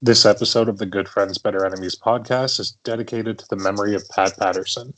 This episode of the Good Friends, Better Enemies podcast is dedicated to the memory of Pat Patterson.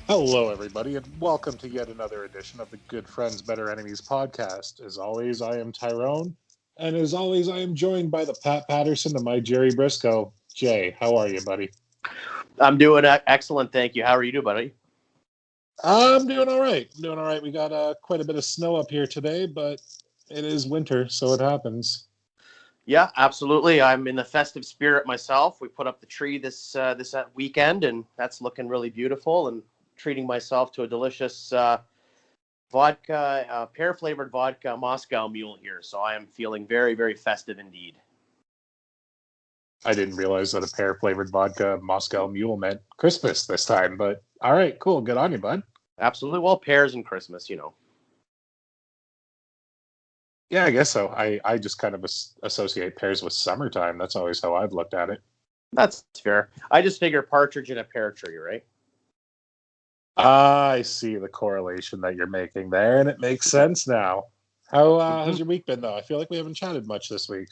Hello, everybody, and welcome to yet another edition of the Good Friends, Better Enemies podcast. As always, I am Tyrone, and as always, I am joined by the Pat Patterson and my Jerry Briscoe. Jay, how are you, buddy? I'm doing excellent, thank you. How are you doing, buddy? I'm doing all right. We got quite a bit of snow up here today, but it is winter, so it happens. Yeah, absolutely. I'm in the festive spirit myself. We put up the tree this weekend, and that's looking really beautiful. And treating myself to a delicious vodka, pear-flavored vodka Moscow Mule here. So I am feeling very, very festive indeed. I didn't realize that a pear-flavored vodka Moscow Mule meant Christmas this time, but all right, cool. Good on you, bud. Absolutely. Well, pears and Christmas, you know. Yeah, I guess so. I just kind of associate pears with summertime. That's always how I've looked at it. That's fair. I just figure partridge in a pear tree, right? I see the correlation that you're making there, and it makes sense now. How's your week been, though? I feel like we haven't chatted much this week.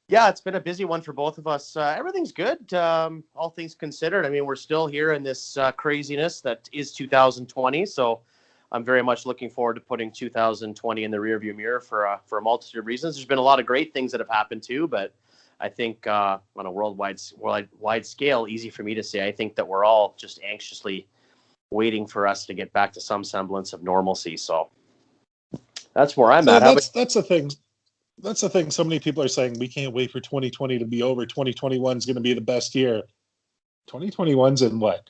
Yeah, it's been a busy one for both of us. Everything's good, all things considered. I mean, we're still here in this craziness that is 2020. So I'm very much looking forward to putting 2020 in the rearview mirror for a multitude of reasons. There's been a lot of great things that have happened too, but I think on a worldwide scale, easy for me to say, I think that we're all just anxiously waiting for us to get back to some semblance of normalcy. So that's where I'm at. That's the thing. That's the thing. So many people are saying we can't wait for 2020 to be over. 2021 is going to be the best year. 2021's in what?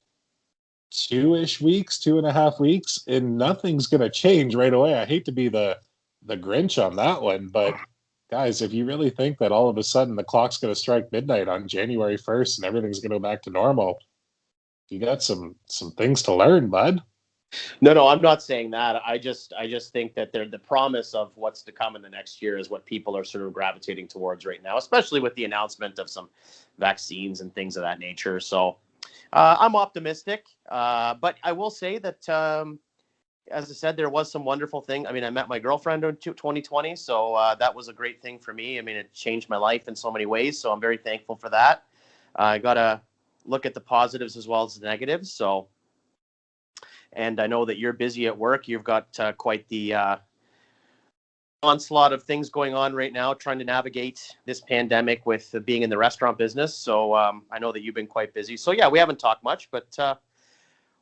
2-ish weeks, 2.5 weeks, and nothing's going to change right away. I hate to be the Grinch on that one, but guys, if you really think that all of a sudden the clock's going to strike midnight on January 1st and everything's going to go back to normal, you got some things to learn, bud. No, I'm not saying that. I just think that the promise of what's to come in the next year is what people are sort of gravitating towards right now, especially with the announcement of some vaccines and things of that nature. So I'm optimistic, but I will say that, as I said, there was some wonderful thing. I mean, I met my girlfriend in 2020, so that was a great thing for me. I mean, it changed my life in so many ways, so I'm very thankful for that. I got to look at the positives as well as the negatives, so... And I know that you're busy at work. You've got quite the onslaught of things going on right now, trying to navigate this pandemic with being in the restaurant business. So I know that you've been quite busy. So, yeah, we haven't talked much, but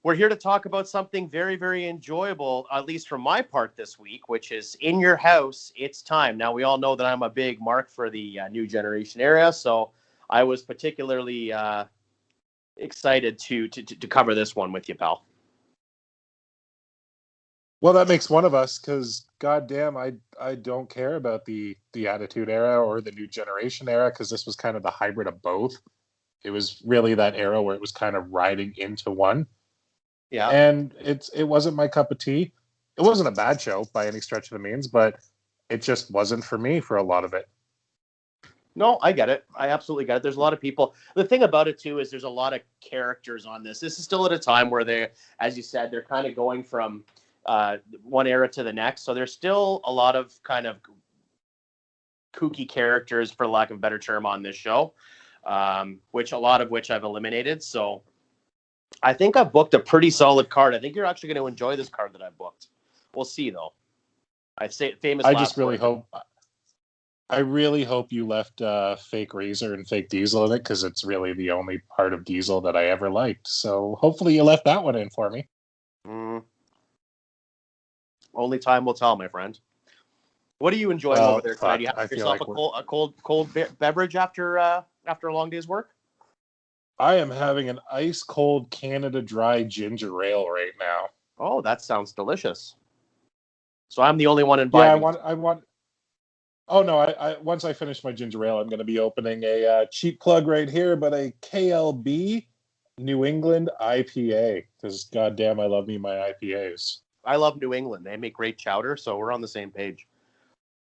we're here to talk about something very, very enjoyable, at least from my part this week, which is In Your House, It's Time. Now, we all know that I'm a big mark for the new generation era. So I was particularly excited to cover this one with you, pal. Well, that makes one of us, because goddamn, I don't care about the Attitude Era or the New Generation Era, because this was kind of the hybrid of both. It was really that era where it was kind of riding into one. Yeah. And it wasn't my cup of tea. It wasn't a bad show by any stretch of the means, but it just wasn't for me for a lot of it. No, I get it. I absolutely get it. There's a lot of people. The thing about it, too, is there's a lot of characters on this. This is still at a time where they, as you said, they're kind of going from one era to the next. So there's still a lot of kind of kooky characters, for lack of a better term, on this show, which a lot of which I've eliminated. So I think I've booked a pretty solid card. I think you're actually going to enjoy this card that I booked. We'll see, though. I say famous. I just really hope. I really hope you left fake Razor and fake Diesel in it, because it's really the only part of Diesel that I ever liked. So hopefully you left that one in for me. Only time will tell, my friend. What are you enjoying over there tonight? Do you have yourself a cold beverage after a long day's work? I am having an ice cold Canada Dry ginger ale right now. Oh, that sounds delicious. So I'm the only one inviting. Yeah, I want. Oh no! I once I finish my ginger ale, I'm going to be opening a cheap plug right here, but a KLB New England IPA, because goddamn, I love me my IPAs. I love New England. They make great chowder, so we're on the same page.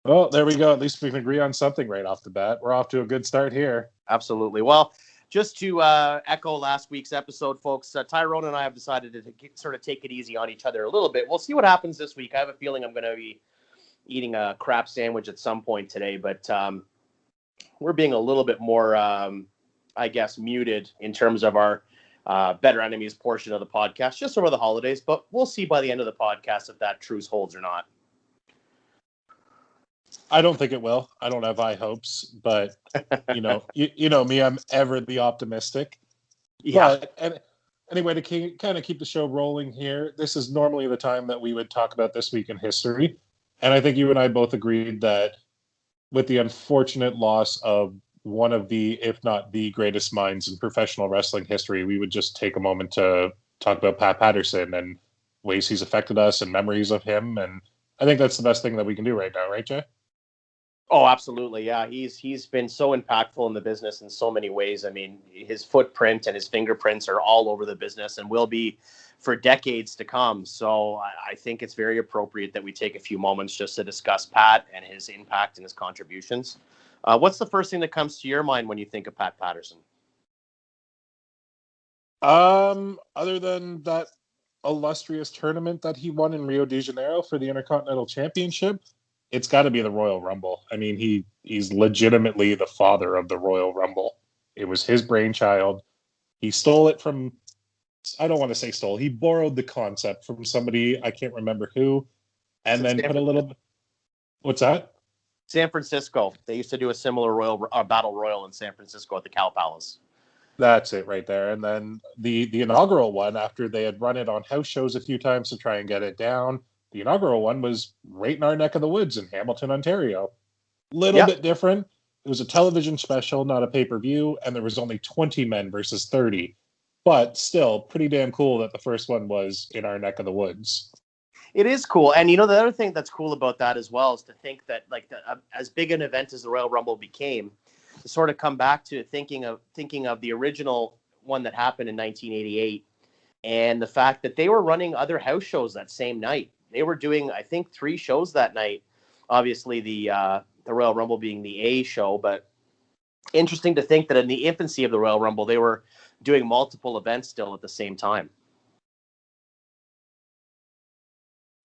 Well, there we go. At least we can agree on something right off the bat. We're off to a good start here. Absolutely. Well, just to echo last week's episode, folks, Tyrone and I have decided to sort of take it easy on each other a little bit. We'll see what happens this week. I have a feeling I'm going to be eating a crap sandwich at some point today, but we're being a little bit more, I guess, muted in terms of our Better Enemies portion of the podcast just over the holidays. But we'll see by the end of the podcast if that truce holds or not. I don't think it will. I don't have high hopes, but you know me, I'm ever the optimistic. Yeah. But anyway, to kind of keep the show rolling here, this is normally the time that we would talk about this week in history. And I think you and I both agreed that with the unfortunate loss of one of the, if not the greatest minds in professional wrestling history, we would just take a moment to talk about Pat Patterson and ways he's affected us and memories of him. And I think that's the best thing that we can do right now, right, Jay? Oh, absolutely. Yeah. He's been so impactful in the business in so many ways. I mean, his footprint and his fingerprints are all over the business and will be for decades to come. So I think it's very appropriate that we take a few moments just to discuss Pat and his impact and his contributions. What's the first thing that comes to your mind when you think of Pat Patterson? Other than that illustrious tournament that he won in Rio de Janeiro for the Intercontinental Championship, it's got to be the Royal Rumble. I mean, he's legitimately the father of the Royal Rumble. It was his brainchild. He stole it from, I don't want to say stole, he borrowed the concept from somebody, I can't remember who, and then put a little bit. What's that? San Francisco. They used to do a similar battle royal in San Francisco at the Cow Palace. That's it right there. And then the inaugural one, after they had run it on house shows a few times to try and get it down, the inaugural one was right in our neck of the woods in Hamilton, Ontario. Little bit different. It was a television special, not a pay-per-view, and there was only 20 men versus 30. But still, pretty damn cool that the first one was in our neck of the woods. It is cool. And, the other thing that's cool about that as well is to think that, like, as big an event as the Royal Rumble became, to sort of come back to thinking of the original one that happened in 1988 and the fact that they were running other house shows that same night. They were doing, I think, 3 shows that night. Obviously, the Royal Rumble being the A show, but interesting to think that in the infancy of the Royal Rumble, they were doing multiple events still at the same time.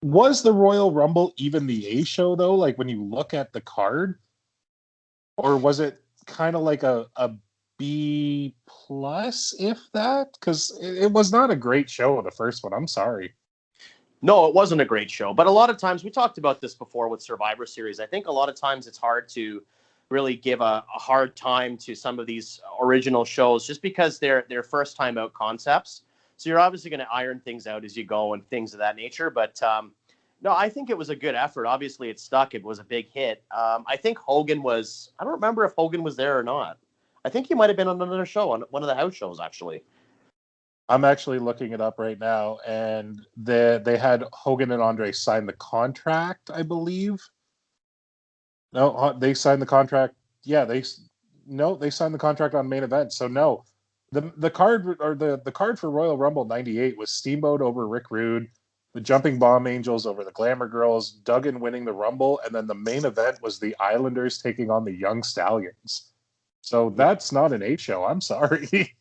Was the Royal Rumble even the A show, though? Like, when you look at the card? Or was it kind of like a B plus, if that? Because it was not a great show, the first one. I'm sorry. No, it wasn't a great show. But a lot of times, we talked about this before with Survivor Series. I think a lot of times it's hard to really give a hard time to some of these original shows just because they're first time out concepts. So you're obviously going to iron things out as you go and things of that nature. But no, I think it was a good effort. Obviously, it stuck. It was a big hit. I think Hogan was, I don't remember if Hogan was there or not. I think he might have been on another show, on one of the house shows, actually. I'm actually looking it up right now, and they had Hogan and Andre sign the contract, I believe. No, they signed the contract. Yeah, they signed the contract on main event. So no, the card or the card for Royal Rumble '98 was Steamboat over Rick Rude, the Jumping Bomb Angels over the Glamour Girls, Duggan winning the Rumble, and then the main event was the Islanders taking on the Young Stallions. So that's not an 8 show. I'm sorry.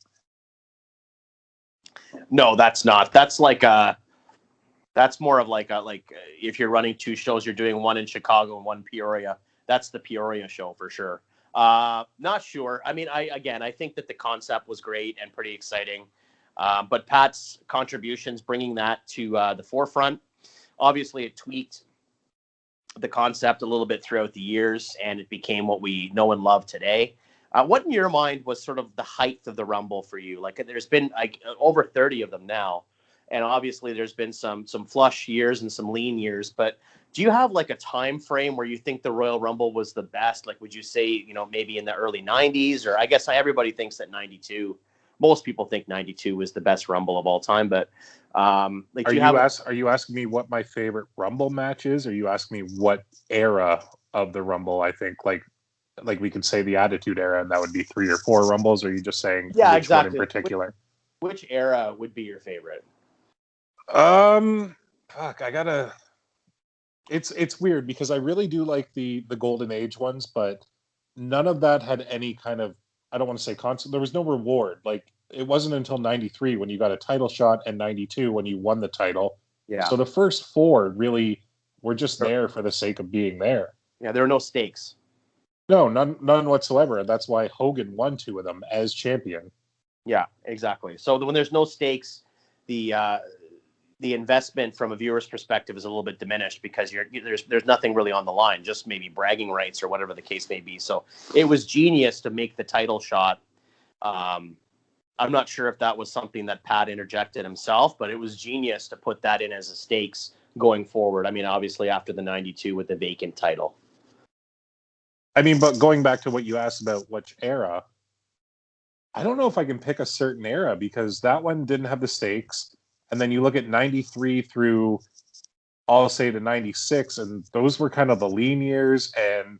No, that's not. That's like that's more of like if you're running 2 shows, you're doing one in Chicago and one Peoria. That's the Peoria show for sure. Not sure. I mean, I think that the concept was great and pretty exciting. But Pat's contributions, bringing that to the forefront, obviously it tweaked the concept a little bit throughout the years, and it became what we know and love today. What in your mind was sort of the height of the Rumble for you? Like, there's been like over 30 of them now, and obviously there's been some flush years and some lean years. But do you have like a time frame where you think the Royal Rumble was the best? Like, would you say, maybe in the early 90s, or I guess everybody thinks that 92. Most people think 92 is the best Rumble of all time. But like, are you asking me what my favorite Rumble match is? Or are you asking me what era of the Rumble I think like we could say the Attitude Era, and that would be 3 or 4 Rumbles? Or are you just saying which exactly one in particular? Which era would be your favorite? fuck, I gotta. It's weird because I really do like the Golden Age ones, but none of that had any kind of, I don't want to say constant. There was no reward. Like it wasn't until '93 when you got a title shot, and '92 when you won the title. Yeah. So the first four really were just there for the sake of being there. Yeah, there are no stakes. No, none whatsoever. That's why Hogan won two of them as champion. Yeah, exactly. So when there's no stakes, the investment from a viewer's perspective is a little bit diminished because there's nothing really on the line, just maybe bragging rights or whatever the case may be. So it was genius to make the title shot. I'm not sure if that was something that Pat interjected himself, but it was genius to put that in as a stakes going forward. I mean, obviously after the 92 with the vacant title. I mean, but going back to what you asked about which era, I don't know if I can pick a certain era because that one didn't have the stakes. And then you look at 93 through, I'll say to 96, and those were kind of the lean years. And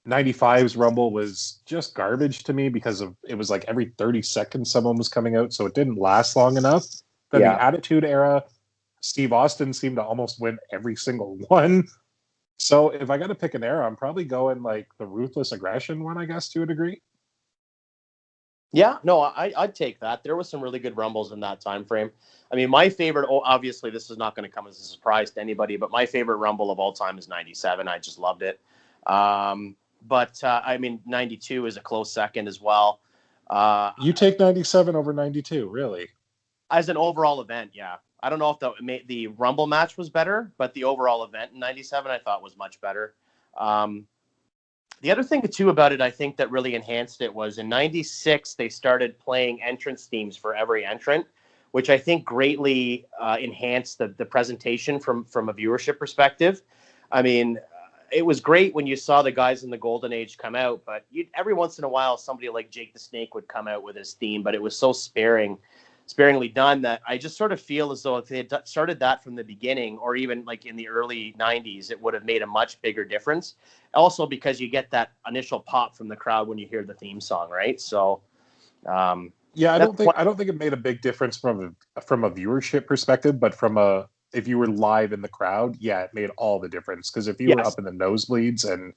95's Rumble was just garbage to me because of it was like every 30 seconds someone was coming out. So it didn't last long enough. Then Yeah. the Attitude Era, Steve Austin seemed to almost win every single one. So if I got to pick an era, I'm probably going like the Ruthless Aggression one, I guess, to a degree. Yeah, no, I'd take that. There was some really good Rumbles in that time frame. I mean, my favorite, obviously this is not going to come as a surprise to anybody, but my favorite Rumble of all time is 97. I just loved it. I mean, 92 is a close second as well. You take 97 over 92, really? As an overall event, yeah. I don't know if the Rumble match was better, but the overall event in 97 I thought was much better. The other thing, too, about it, I think that really enhanced it was in 96, they started playing entrance themes for every entrant, which I think greatly enhanced the presentation from a viewership perspective. I mean, it was great when you saw the guys in the Golden Age come out, but every once in a while, somebody like Jake the Snake would come out with his theme, but it was so sparingly done that I just sort of feel as though if they had started that from the beginning or even like in the early 90s, it would have made a much bigger difference. Also because you get that initial pop from the crowd when you hear the theme song, right? So yeah, I don't think it made a big difference from a viewership perspective, but if you were live in the crowd, yeah, it made all the difference because if you were up in the nosebleeds and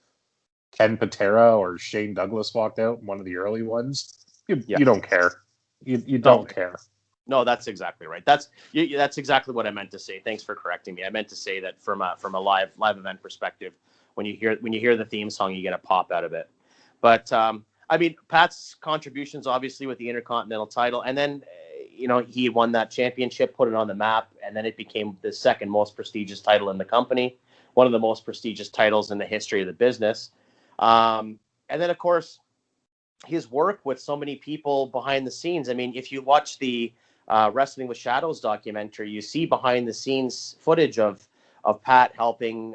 Ken Patera or Shane Douglas walked out in one of the early ones, you don't care. You don't care. No, that's exactly right. That's exactly what I meant to say. Thanks for correcting me. I meant to say that from a live event perspective, when you hear the theme song, you get a pop out of it. But I mean, Pat's contributions obviously with the Intercontinental title, and then he won that championship, put it on the map, and then it became the second most prestigious title in the company, one of the most prestigious titles in the history of the business. And then of course, his work with so many people behind the scenes. I mean, if you watch the Wrestling with Shadows documentary, you see behind the scenes footage of Pat helping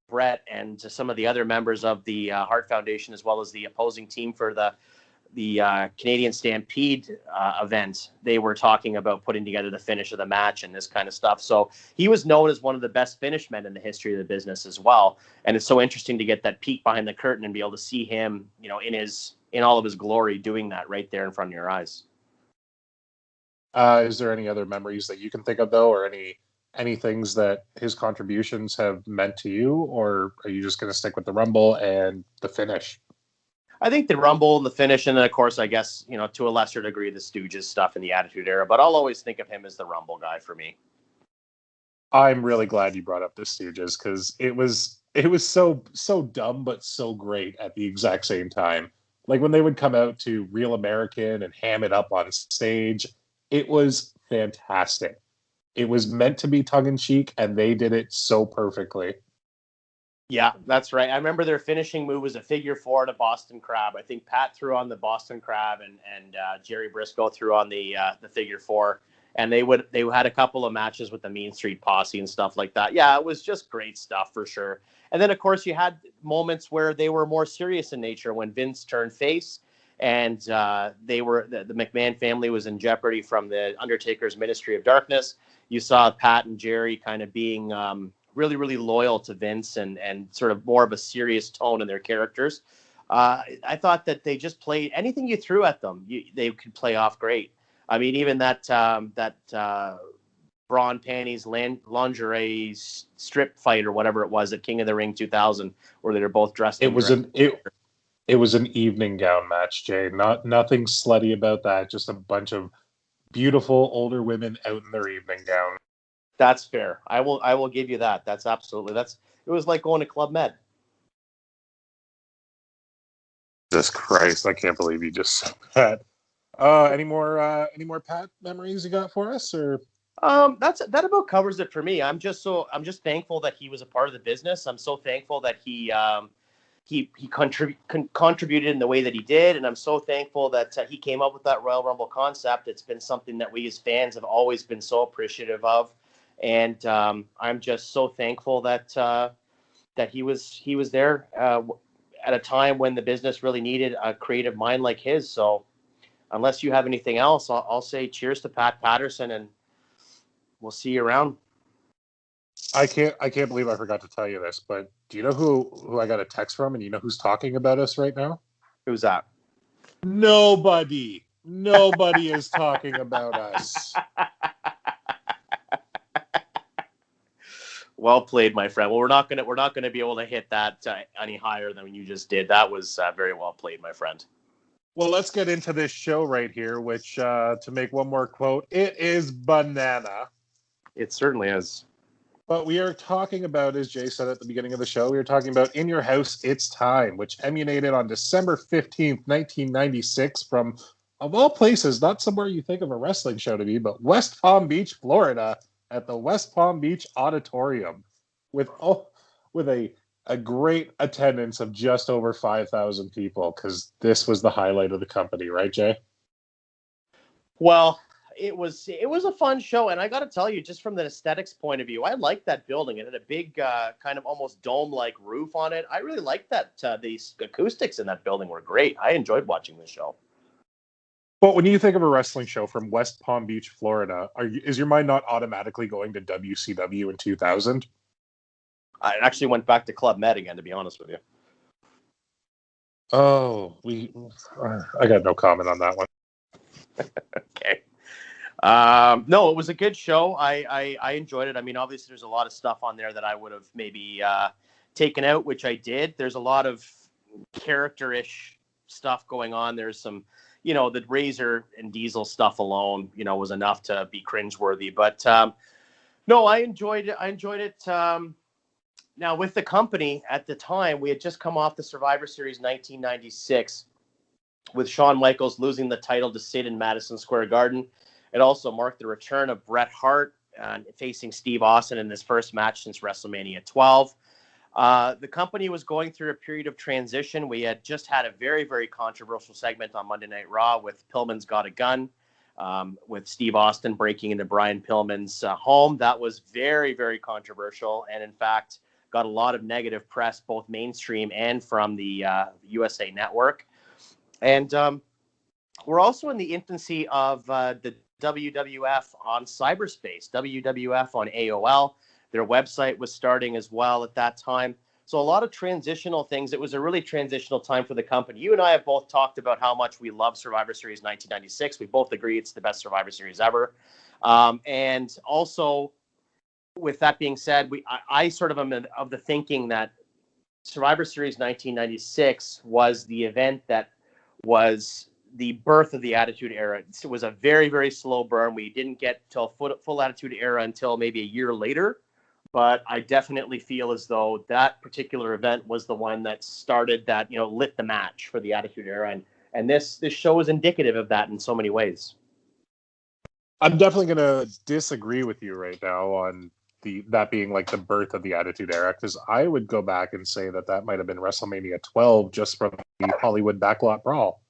Brett and some of the other members of the Hart Foundation, as well as the opposing team for the Canadian Stampede event. They were talking about putting together the finish of the match and this kind of stuff. So he was known as one of the best finish men in the history of the business as well. And it's so interesting to get that peek behind the curtain and be able to see him, in all of his glory doing that right there in front of your eyes. Is there any other memories that you can think of though, or any things that his contributions have meant to you, or are you just going to stick with the Rumble and the finish? I think the Rumble and the finish, and then of course, I guess, to a lesser degree, the Stooges stuff in the Attitude Era, but I'll always think of him as the Rumble guy for me. I'm really glad you brought up the Stooges because it was so dumb but so great at the exact same time. Like when they would come out to Real American and ham it up on stage, it was fantastic. It was meant to be tongue-in-cheek, and they did it so perfectly. Yeah, that's right. I remember their finishing move was a figure four to Boston Crab. I think Pat threw on the Boston Crab, and Jerry Briscoe threw on the figure four. And they had a couple of matches with the Mean Street Posse and stuff like that. Yeah, it was just great stuff for sure. And then of course you had moments where they were more serious in nature when Vince turned face, and the McMahon family was in jeopardy from the Undertaker's Ministry of Darkness. You saw Pat and Jerry kind of being really, really loyal to Vince and sort of more of a serious tone in their characters. I thought that they just played anything you threw at them, they could play off great. I mean, even that bra and panties, lingerie, strip fight, or whatever it was at King of the Ring 2000, where they were both dressed It in was dress. it was an evening gown match, Jay. Nothing slutty about that. Just a bunch of beautiful older women out in their evening gown. That's fair. I will give you that. That's absolutely it was like going to Club Med. Jesus Christ, I can't believe you just said that. Any more Pat memories you got for us, or? That about covers it for me. I'm just thankful that he was a part of the business. I'm so thankful that he contributed in the way that he did, and I'm so thankful that he came up with that Royal Rumble concept. It's been something that we as fans have always been so appreciative of, and I'm just so thankful that he was there at a time when the business really needed a creative mind like his. So, unless you have anything else, I'll say cheers to Pat Patterson, and we'll see you around. I can't believe I forgot to tell you this, but do you know who I got a text from, and you know who's talking about us right now? Who's that? Nobody is talking about us. Well played, my friend. Well, we're not gonna be able to hit that any higher than you just did. That was very well played, my friend. Well, let's get into this show right here, which, to make one more quote, it is banana. It certainly is. But we are talking about, as Jay said at the beginning of the show, we are talking about In Your House, It's Time, which emanated on December 15th, 1996 from, of all places, not somewhere you think of a wrestling show to be, but West Palm Beach, Florida, at the West Palm Beach Auditorium with a great attendance of just over 5,000 people, because this was the highlight of the company, right, Jay? Well, it was a fun show, and I got to tell you, just from the aesthetics point of view, I liked that building. It had a big kind of almost dome-like roof on it. I really liked that. The acoustics in that building were great. I enjoyed watching the show. But when you think of a wrestling show from West Palm Beach, Florida, is your mind not automatically going to WCW in 2000? I actually went back to Club Med again, to be honest with you. Oh, I got no comment on that one. Okay. No, it was a good show. I enjoyed it. I mean, obviously, there's a lot of stuff on there that I would have maybe taken out, which I did. There's a lot of character-ish stuff going on. There's some, the Razor and Diesel stuff alone, was enough to be cringeworthy. But no, I enjoyed it. Now, with the company at the time, we had just come off the Survivor Series 1996 with Shawn Michaels losing the title to Sid in Madison Square Garden. It also marked the return of Bret Hart facing Steve Austin in his first match since WrestleMania 12. The company was going through a period of transition. We had just had a very, very controversial segment on Monday Night Raw with Pillman's Got a Gun, with Steve Austin breaking into Brian Pillman's home. That was very, very controversial, and in fact, got a lot of negative press, both mainstream and from the USA Network. And we're also in the infancy of the WWF on cyberspace, WWF on AOL. Their website was starting as well at that time. So a lot of transitional things. It was a really transitional time for the company. You and I have both talked about how much we love Survivor Series 1996. We both agree it's the best Survivor Series ever. And also, with that being said, I sort of am of the thinking that Survivor Series 1996 was the event that was the birth of the Attitude Era. It was a very, very slow burn. We didn't get till full Attitude Era until maybe a year later. But I definitely feel as though that particular event was the one that started that, lit the match for the Attitude Era. And this show is indicative of that in so many ways. I'm definitely going to disagree with you right now on that being like the birth of the Attitude Era, because I would go back and say that might have been WrestleMania 12 just from the Hollywood Backlot Brawl.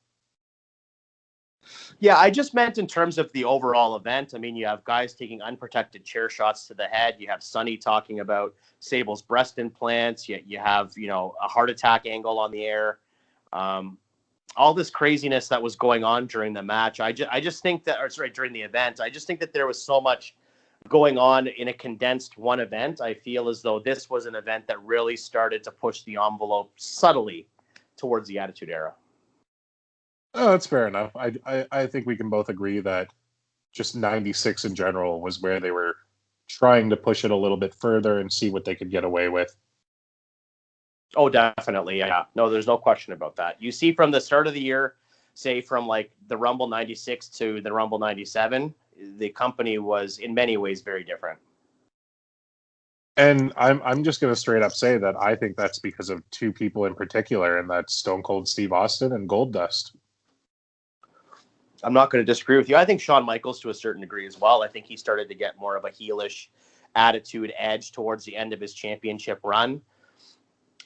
Yeah, I just meant in terms of the overall event. I mean, you have guys taking unprotected chair shots to the head. You have Sonny talking about Sable's breast implants. You have, a heart attack angle on the air. All this craziness that was going on during the match. I just think that, during the event, I just think that there was so much going on in a condensed one event. I feel as though this was an event that really started to push the envelope subtly towards the Attitude Era. Oh, that's fair enough. I think we can both agree that just 96 in general was where they were trying to push it a little bit further and see what they could get away with. Oh, definitely. Yeah. No, there's no question about that. You see from the start of the year, say from like the Rumble 96 to the Rumble 97, the company was in many ways very different. And I'm just going to straight up say that I think that's because of two people in particular, and that's Stone Cold Steve Austin and Goldust. I'm not going to disagree with you. I think Shawn Michaels to a certain degree as well. I think he started to get more of a heelish attitude edge towards the end of his championship run.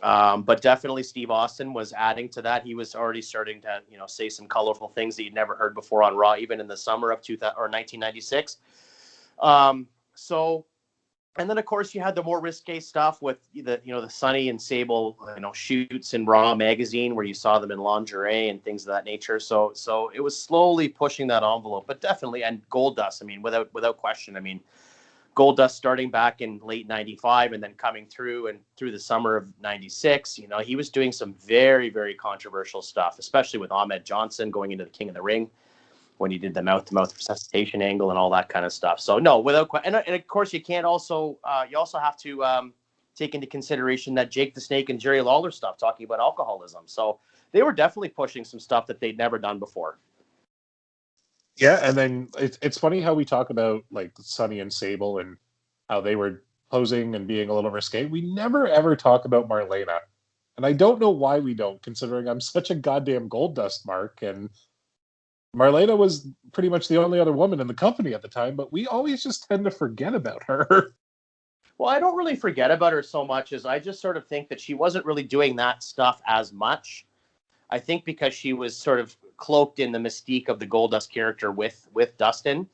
But definitely Steve Austin was adding to that. He was already starting to, say some colorful things that you'd never heard before on Raw, even in the summer of 1996. And then of course you had the more risque stuff with the Sunny and Sable, shoots in Raw magazine where you saw them in lingerie and things of that nature. So it was slowly pushing that envelope, but definitely, and Goldust, without question, Goldust starting back in late 95 and then coming through the summer of 96, he was doing some very, very controversial stuff, especially with Ahmed Johnson going into the King of the Ring when he did the mouth-to-mouth resuscitation angle and all that kind of stuff. So no, without question. And of course you can't also, you also have to take into consideration that Jake the Snake and Jerry Lawler stuff talking about alcoholism. So they were definitely pushing some stuff that they'd never done before. Yeah, and then it's funny how we talk about like Sonny and Sable and how they were posing and being a little risque. We never ever talk about Marlena, and I don't know why we don't, considering I'm such a goddamn Goldust mark, and Marlena was pretty much the only other woman in the company at the time, but we always just tend to forget about her. Well, I don't really forget about her so much as I just sort of think that she wasn't really doing that stuff as much. I think because she was sort of cloaked in the mystique of the Goldust character with Dustin,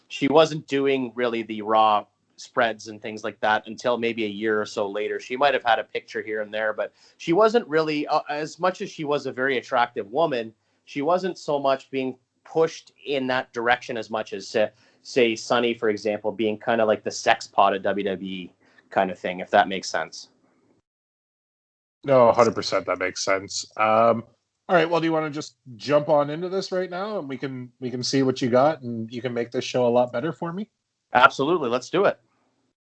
she wasn't doing really the Raw spreads and things like that until maybe a year or so later. She might have had a picture here and there, but she wasn't really, as much as she was a very attractive woman, she wasn't so much being pushed in that direction as much as, say, Sunny, for example, being kind of like the sex pot of WWE kind of thing, if that makes sense. No, 100% that makes sense. All right, well, do you want to just jump on into this right now, and we can see what you got, and you can make this show a lot better for me? Absolutely, let's do it.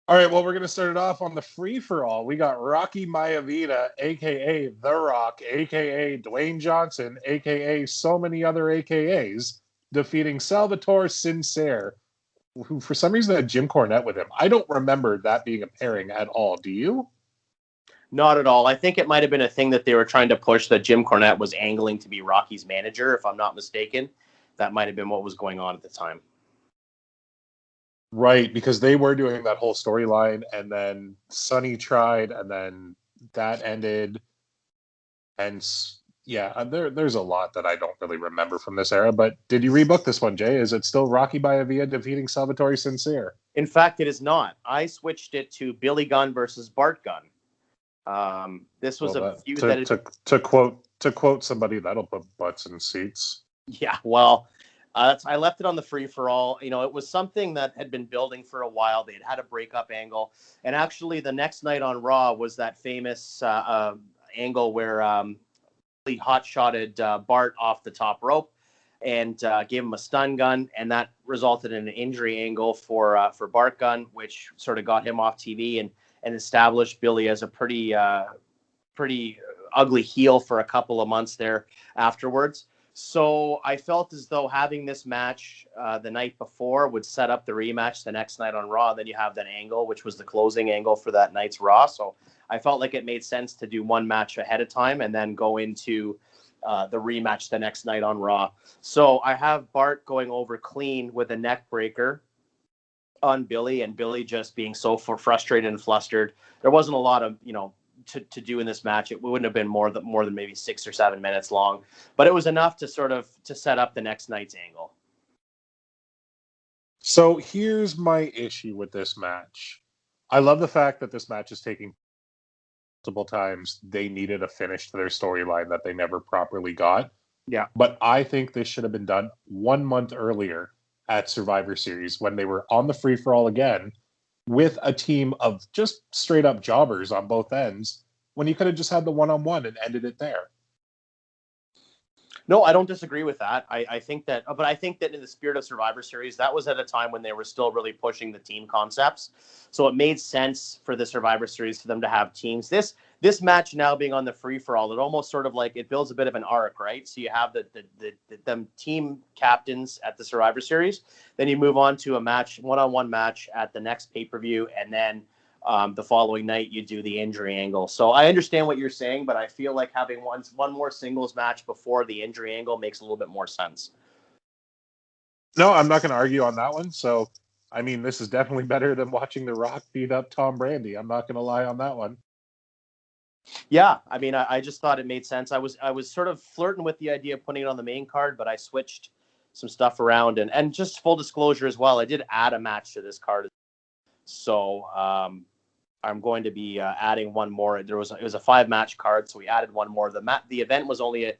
All right, well, we're going to start it off on the free-for-all. We got Rocky Maivia, a.k.a. The Rock, a.k.a. Dwayne Johnson, a.k.a. so many other a.k.a.s, defeating Salvatore Sincere, who for some reason had Jim Cornette with him. I don't remember that being a pairing at all. Do you? Not at all. I think it might have been a thing that they were trying to push, that Jim Cornette was angling to be Rocky's manager, if I'm not mistaken. That might have been what was going on at the time. Right, because they were doing that whole storyline, and then Sonny tried, and then that ended. And yeah, there's a lot that I don't really remember from this era. But did you rebook this one, Jay? Is it still Rocky Maivia defeating Salvatore Sincere? In fact, it is not. I switched it to Billy Gunn versus Bart Gunn. This was a feud to quote somebody, that'll put butts in seats. Yeah, well, I left it on the free for all. It was something that had been building for a while. They'd had a breakup angle, and actually, the next night on Raw was that famous angle where he hot-shotted Bart off the top rope and gave him a stun gun, and that resulted in an injury angle for Bart Gunn, which sort of got him off TV and established Billy as a pretty ugly heel for a couple of months there afterwards. So I felt as though having this match the night before would set up the rematch the next night on Raw. Then you have that angle, which was the closing angle for that night's Raw. So I felt like it made sense to do one match ahead of time and then go into the rematch the next night on Raw. So I have Bart going over clean with a neck breaker on Billy, and Billy just being so frustrated and flustered. There wasn't a lot of, to do in this match. It wouldn't have been more than maybe 6 or 7 minutes long, but it was enough to to set up the next night's angle. So here's my issue with this match. I love the fact that this match is taking multiple times. They needed a finish to their storyline that they never properly got. Yeah. But I think this should have been done 1 month earlier at Survivor Series when they were on the free-for-all again with a team of just straight-up jobbers on both ends, when you could have just had the one-on-one and ended it there. No, I don't disagree with that. I think that, but I think that in the spirit of Survivor Series, that was at a time when they were still really pushing the team concepts. So it made sense for the Survivor Series for them to have teams. This match now being on the free for all, it almost sort of like it builds a bit of an arc, right? So you have them team captains at the Survivor Series, then you move on to a match, one-on-one match at the next pay-per-view, and then the following night you do the injury angle. So I understand what you're saying, but I feel like having one more singles match before the injury angle makes a little bit more sense. No, I'm not going to argue on that one. So, I mean, this is definitely better than watching The Rock beat up Tom Brady. I'm not going to lie on that one. Yeah, I mean, I just thought it made sense. I was sort of flirting with the idea of putting it on the main card, but I switched some stuff around, and just full disclosure as well, I did add a match to this card. So I'm going to be adding one more. It was a 5-match card, so we added one more. The event was only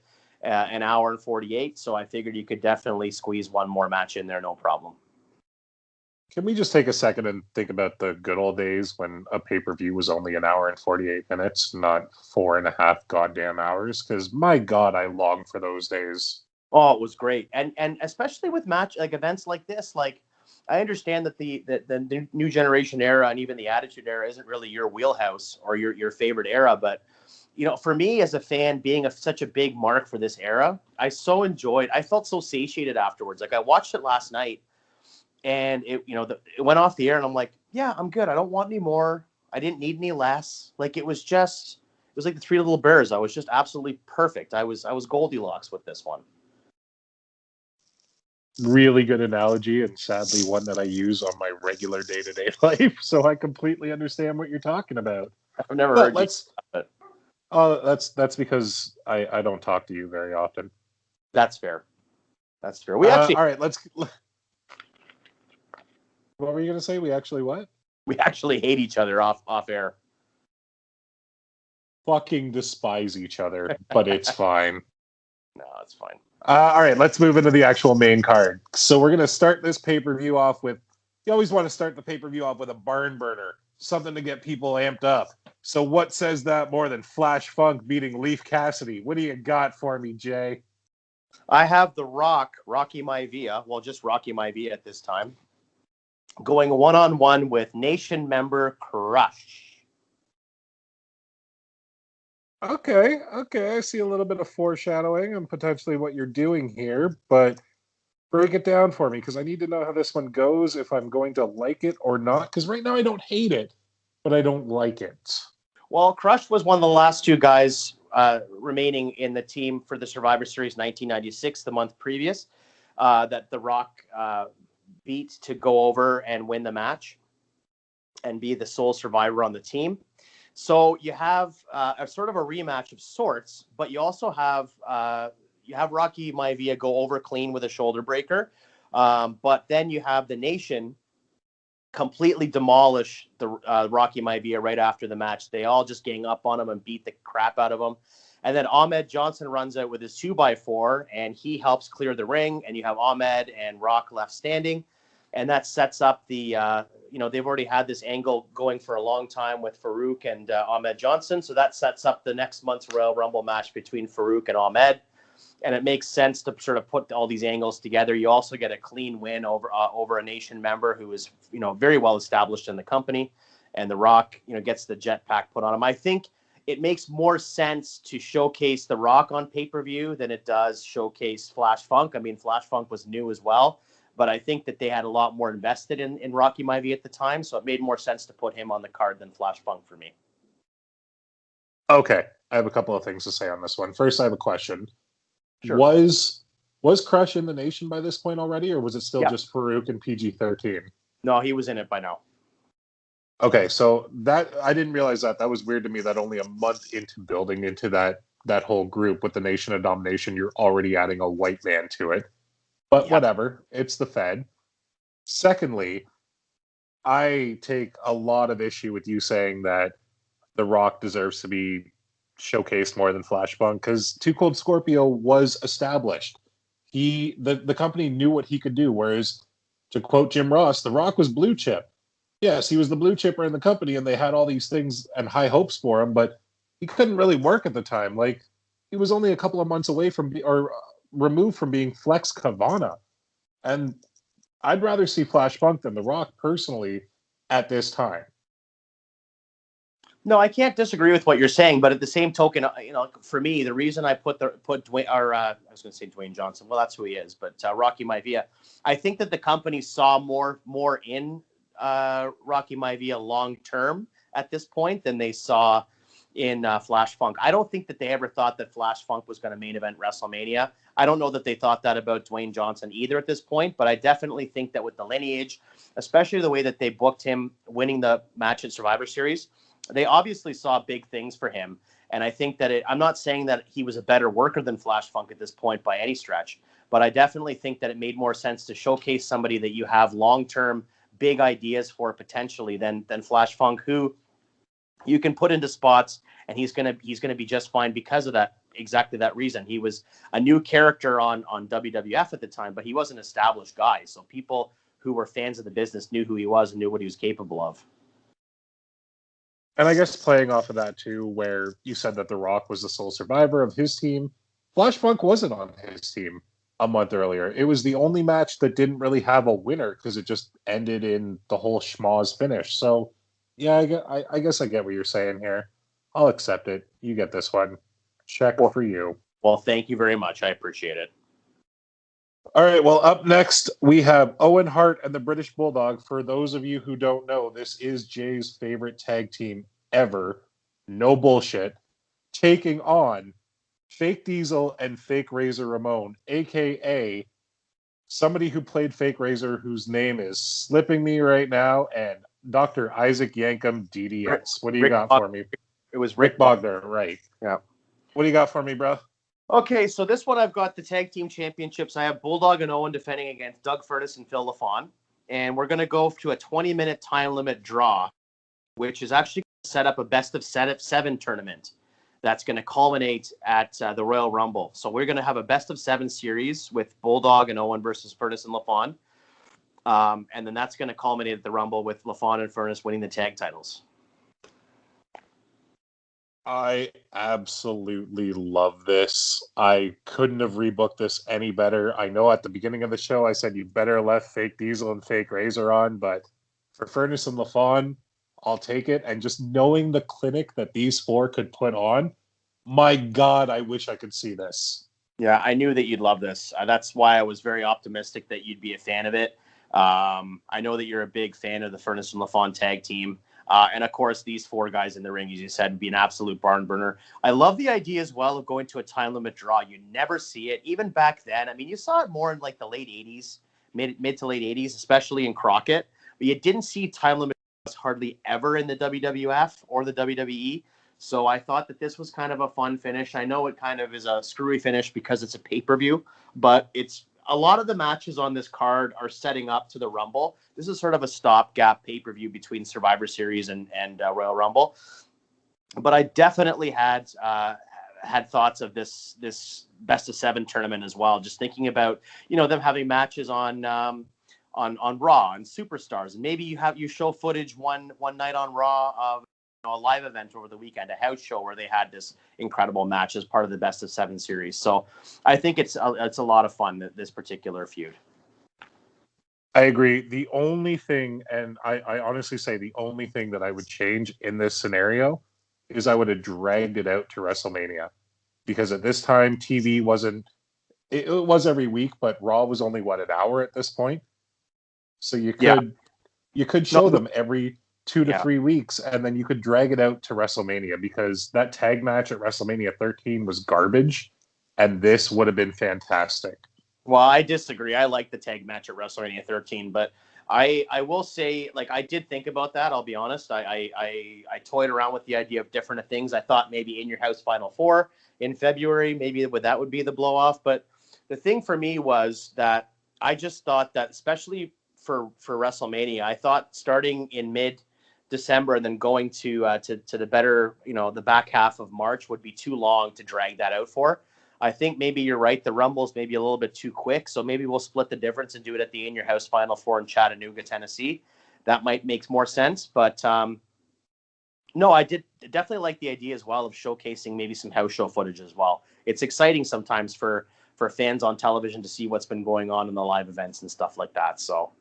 an hour and 48, so I figured you could definitely squeeze one more match in there, no problem. Can we just take a second and think about the good old days when a pay-per-view was only an hour and 48 minutes, not 4.5 goddamn hours? Because my God, I long for those days. Oh, it was great, and especially with events like this. Like, I understand that the new generation era and even the Attitude Era isn't really your wheelhouse or your favorite era, but for me as a fan, being such a big mark for this era, I felt so satiated afterwards. Like, I watched it last night, and it went off the air, and I'm like, yeah, I'm good. I don't want any more. I didn't need any less. Like, it was like the Three Little Bears. I was just absolutely perfect. I was Goldilocks with this one. Really good analogy, and sadly one that I use on my regular day-to-day life. So I completely understand what you're talking about. I've never heard you. That's because I don't talk to you very often. That's fair. We actually all right. What were you going to say? We actually what? We actually hate each other off air. Fucking despise each other, but it's fine. No, it's fine. All right, let's move into the actual main card. So we're going to start this pay-per-view off with, you always want to start the pay-per-view off with a barn burner, something to get people amped up. So what says that more than Flash Funk beating Leaf Cassidy? What do you got for me, Jay? I have The Rock, Rocky Maivia, well, just Rocky Maivia at this time, going one-on-one with Nation member Crush. Okay. I see a little bit of foreshadowing and potentially what you're doing here, but break it down for me because I need to know how this one goes, if I'm going to like it or not, because right now I don't hate it, but I don't like it. Well, Crush was one of the last two guys remaining in the team for the Survivor Series 1996, the month previous, that The Rock beat to go over and win the match and be the sole survivor on the team. So you have a sort of a rematch of sorts, but you also have Rocky Maivia go over clean with a shoulder breaker, but then you have the Nation completely demolish the Rocky Maivia right after the match. They all just gang up on him and beat the crap out of him. And then Ahmed Johnson runs out with his 2x4, and he helps clear the ring, and you have Ahmed and Rock left standing. And that sets up the, they've already had this angle going for a long time with Farouk and Ahmed Johnson. So that sets up the next month's Royal Rumble match between Farouk and Ahmed. And it makes sense to sort of put all these angles together. You also get a clean win over a Nation member who is, very well established in the company. And The Rock, gets the jetpack put on him. I think it makes more sense to showcase The Rock on pay-per-view than it does showcase Flash Funk. I mean, Flash Funk was new as well. But I think that they had a lot more invested in Rocky Maivia at the time, so it made more sense to put him on the card than Flash Funk for me. Okay, I have a couple of things to say on this one. First, I have a question. Sure. Was Crush in the Nation by this point already, or was it still just Farouk and PG-13? No, he was in it by now. Okay, so that I didn't realize that. That was weird to me that only a month into building into that whole group with the Nation of Domination, you're already adding a white man to it. But whatever, it's the Fed. Secondly, I take a lot of issue with you saying that The Rock deserves to be showcased more than Flash Funk because Too Cold Scorpio was established. The company knew what he could do, whereas, to quote Jim Ross, The Rock was blue chip. Yes, he was the blue chipper in the company, and they had all these things and high hopes for him, but he couldn't really work at the time. Like, he was only a couple of months away from removed from being Flex Kavana. And I'd rather see Flash Funk than The Rock personally at this time. No, I can't disagree with what you're saying, but at the same token, for me, the reason I put Dwayne, I was going to say Dwayne Johnson. Well, that's who he is, but Rocky Maivia. I think that the company saw more in Rocky Maivia long term at this point than they saw in Flash Funk. I don't think that they ever thought that Flash Funk was going to main event WrestleMania. I don't know that they thought that about Dwayne Johnson either at this point, but I definitely think that with the lineage, especially the way that they booked him winning the match at Survivor Series, they obviously saw big things for him. And I think that I'm not saying that he was a better worker than Flash Funk at this point by any stretch, but I definitely think that it made more sense to showcase somebody that you have long-term big ideas for potentially than Flash Funk, who you can put into spots and he's gonna be just fine because of that, exactly that reason. He was a new character on WWF at the time, but he was an established guy. So people who were fans of the business knew who he was and knew what he was capable of. And I guess playing off of that too, where you said that The Rock was the sole survivor of his team, Flash Funk wasn't on his team a month earlier. It was the only match that didn't really have a winner because it just ended in the whole schmoz finish. So, yeah, I guess I get what you're saying here. I'll accept it. You get this one. Check for you. Well, thank you very much. I appreciate it. All right, well, up next, we have Owen Hart and the British Bulldog. For those of you who don't know, this is Jay's favorite tag team ever. No bullshit. Taking on Fake Diesel and Fake Razor Ramon, a.k.a. somebody who played Fake Razor whose name is slipping me right now, and Dr. Isaac Yankem, DDS. What do you got for me? It was Rick Bogner, right. Yeah. What do you got for me, bro? Okay, so this one I've got the tag team championships. I have Bulldog and Owen defending against Doug Furnas and Phil LaFawn. And we're going to go to a 20-minute time limit draw, which is actually going to set up a best of 7 tournament that's going to culminate at the Royal Rumble. So we're going to have a best of 7 series with Bulldog and Owen versus Furnas and LaFawn. And then that's going to culminate at the Rumble with LaFawn and Furnas winning the tag titles. I absolutely love this. I couldn't have rebooked this any better. I know at the beginning of the show I said you better left Fake Diesel and Fake Razor on, but for Furnas and LaFawn, I'll take it. And just knowing the clinic that these four could put on, my God, I wish I could see this. Yeah, I knew that you'd love this. That's why I was very optimistic that you'd be a fan of it. I know that you're a big fan of the Furnas and LaFawn tag team. And of course, these four guys in the ring, as you said, be an absolute barn burner. I love the idea as well of going to a time limit draw. You never see it, even back then. I mean, you saw it more in like the late 80s, mid to late 80s, especially in Crockett. But you didn't see time limit draws hardly ever in the WWF or the WWE. So I thought that this was kind of a fun finish. I know it kind of is a screwy finish because it's a pay-per-view, but it's a lot of the matches on this card are setting up to the Rumble. This is sort of a stopgap pay-per-view between Survivor Series and Royal Rumble. But I definitely had thoughts of this best of 7 tournament as well. Just thinking about them having matches on Raw and Superstars, and maybe you show footage one night on Raw of a live event over the weekend, a house show where they had this incredible match as part of the best of 7 series. So I think it's a lot of fun, this particular feud. I agree. The only thing, and I honestly say the only thing that I would change in this scenario is I would have dragged it out to WrestleMania, because at this time TV wasn't, it was every week, but Raw was only an hour at this point. So you could show them every 2 to 3 weeks, and then you could drag it out to WrestleMania, because that tag match at WrestleMania 13 was garbage, and this would have been fantastic. Well, I disagree. I like the tag match at WrestleMania 13, but I will say, like, I did think about that. I'll be honest. I toyed around with the idea of different things. I thought maybe In Your House Final 4 in February, maybe that would be the blow off. But the thing for me was that I just thought that, especially for WrestleMania, I thought starting in mid-December and then going to the better, the back half of March would be too long to drag that out for. I think maybe you're right. The Rumble's maybe a little bit too quick. So maybe we'll split the difference and do it at the In Your House Final 4 in Chattanooga, Tennessee. That might make more sense. But no, I did definitely like the idea as well of showcasing maybe some house show footage as well. it's exciting sometimes for fans on television to see what's been going on in the live events and stuff like that. So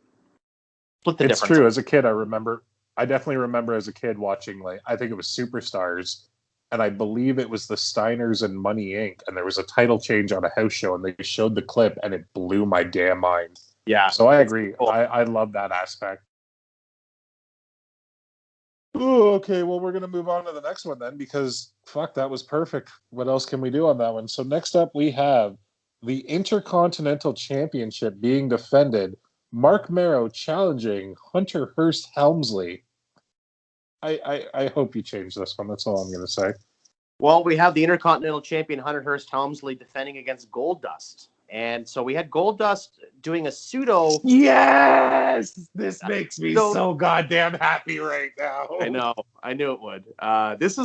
split the It's difference. true. As a kid, I definitely remember as a kid watching, like, I think it was Superstars, and I believe it was the Steiners and Money Inc. And there was a title change on a house show, and they showed the clip, and it blew my damn mind. Yeah. So I agree. Cool. I love that aspect. Ooh, okay, well, we're going to move on to the next one then, because fuck, that was perfect. What else can we do on that one? So next up, we have the Intercontinental Championship being defended. Mark Marrow challenging Hunter Hearst Helmsley. I hope you change this one. That's all I'm going to say. Well, we have the Intercontinental Champion Hunter Hearst Helmsley defending against Goldust. And so we had Goldust doing a pseudo. Yes! This makes me so goddamn happy right now. I know. I knew it would. This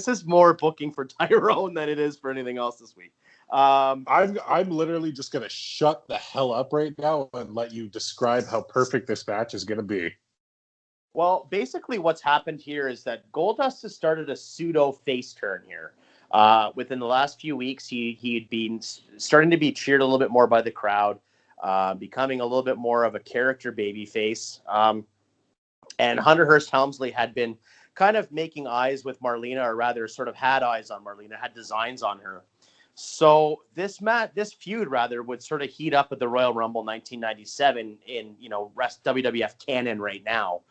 is more booking for Tyrone than it is for anything else this week. I'm literally just going to shut the hell up right now and let you describe how perfect this match is going to be. Well, basically what's happened here is that Goldust has started a pseudo face turn here. Within the last few weeks, he'd been starting to be cheered a little bit more by the crowd, becoming a little bit more of a character baby face. And Hunter Hearst Helmsley had been kind of making eyes with Marlena, or rather sort of had eyes on Marlena, had designs on her. So this feud would sort of heat up at the Royal Rumble 1997 in, WWF canon right now.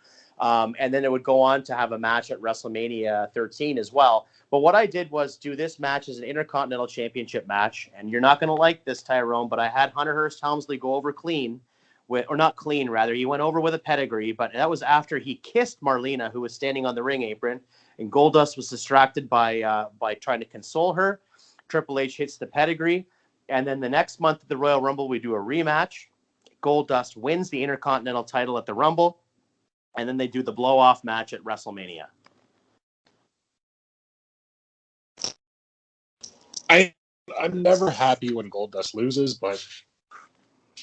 And then it would go on to have a match at WrestleMania 13 as well. But what I did was do this match as an Intercontinental Championship match. And you're not going to like this, Tyrone, but I had Hunter Hearst Helmsley go over clean. He went over with a pedigree, but that was after he kissed Marlena, who was standing on the ring apron. And Goldust was distracted by trying to console her. Triple H hits the pedigree. And then the next month at the Royal Rumble, we do a rematch. Goldust wins the Intercontinental title at the Rumble. And then they do the blow-off match at WrestleMania. I'm never happy when Goldust loses, but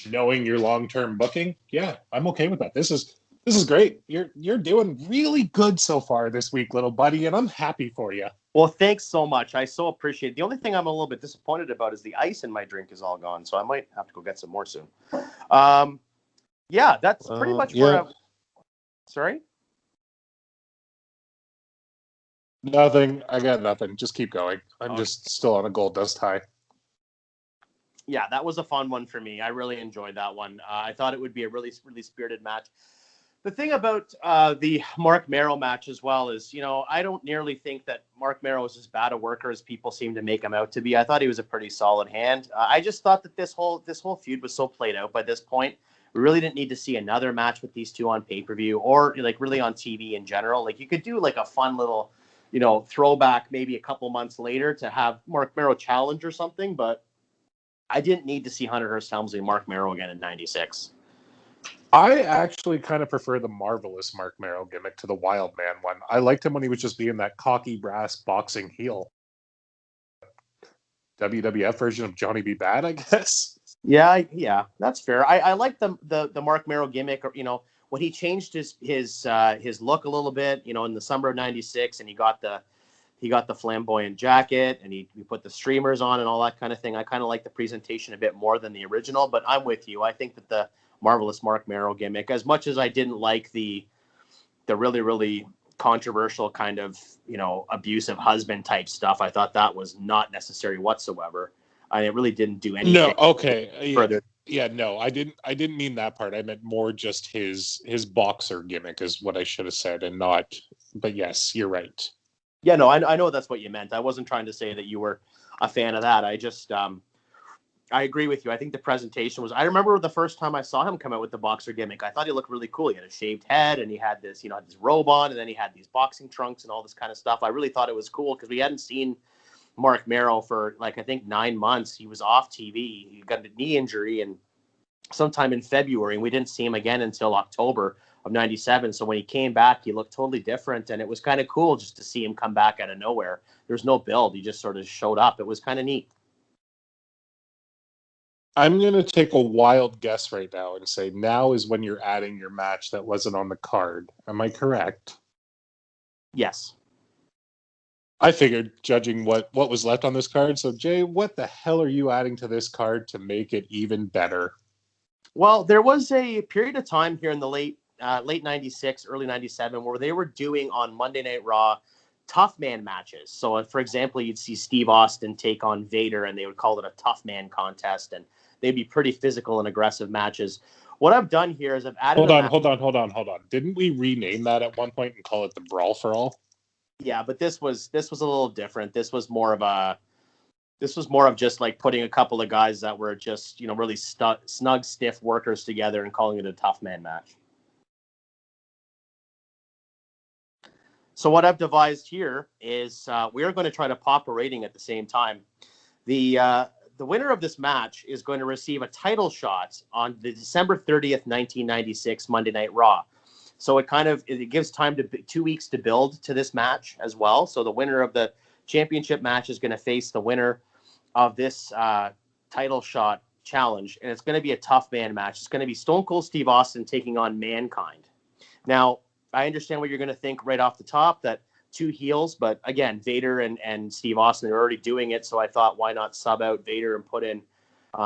knowing your long-term booking, yeah, I'm okay with that. This is great. You're doing really good so far this week, little buddy, and I'm happy for you. Well, thanks so much. I so appreciate it. The only thing I'm a little bit disappointed about is the ice in my drink is all gone, so I might have to go get some more soon. Yeah, that's pretty much where I'm... Sorry? Nothing. I got nothing. Just keep going. I'm just still on a Goldust high. Yeah, that was a fun one for me. I really enjoyed that one. I thought it would be a really, really spirited match. The thing about the Mark Marrow match as well is, I don't nearly think that Mark Marrow is as bad a worker as people seem to make him out to be. I thought he was a pretty solid hand. I just thought that this whole feud was so played out by this point. We really didn't need to see another match with these two on pay-per-view or really on TV in general. Like, you could do like a fun little, throwback maybe a couple months later to have Mark Marrow challenge or something, but I didn't need to see Hunter Hearst Helmsley and Mark Marrow again in '96. I actually kind of prefer the Marvelous Mark Marrow gimmick to the Wild Man one. I liked him when he was just being that cocky brass boxing heel. WWF version of Johnny B. Bad, I guess. Yeah, that's fair. I like the Mark Marrow gimmick, when he changed his look a little bit, in the summer of '96, and he got the flamboyant jacket and he put the streamers on and all that kind of thing. I kind of like the presentation a bit more than the original, but I'm with you. I think that the Marvelous Mark Marrow gimmick, as much as I didn't like the really, really controversial kind of, abusive husband type stuff, I thought that was not necessary whatsoever. It really didn't do anything. No, okay. Further. Yeah, no, I didn't mean that part. I meant more just his boxer gimmick is what I should have said, and not. But yes, you're right. Yeah, no, I know that's what you meant. I wasn't trying to say that you were a fan of that. I just, I agree with you. I think the presentation was, I remember the first time I saw him come out with the boxer gimmick, I thought he looked really cool. He had a shaved head and he had this, this robe on, and then he had these boxing trunks and all this kind of stuff. I really thought it was cool because we hadn't seen Mark Marrow for I think 9 months. He was off TV. He got a knee injury and sometime in February, and we didn't see him again until October of '97. So when he came back, he looked totally different, and it was kind of cool just to see him come back out of nowhere. There's no build. He just sort of showed up. It was kind of neat. I'm going to take a wild guess right now and say now is when you're adding your match that wasn't on the card. Am I correct? Yes. I figured, judging what was left on this card. So, Jay, what the hell are you adding to this card to make it even better? Well, there was a period of time here in the late 96, early 97, where they were doing on Monday Night Raw tough man matches. So, for example, you'd see Steve Austin take on Vader, and they would call it a tough man contest, and they'd be pretty physical and aggressive matches. What I've done here is I've added Hold on. Didn't we rename that at one point and call it the Brawl for All? Yeah, but this was a little different. This was more of just like putting a couple of guys that were just, really snug, stiff workers together and calling it a tough man match. So what I've devised here is we are going to try to pop a rating at the same time. The winner of this match is going to receive a title shot on the December 30th, 1996 Monday Night Raw. So it gives time to 2 weeks to build to this match as well. So the winner of the championship match is going to face the winner of this title shot challenge, and it's going to be a tough man match. It's going to be Stone Cold Steve Austin taking on Mankind. Now, I understand what you're going to think right off the top, that two heels, but again, Vader and Steve Austin are already doing it, so I thought, why not sub out Vader and put in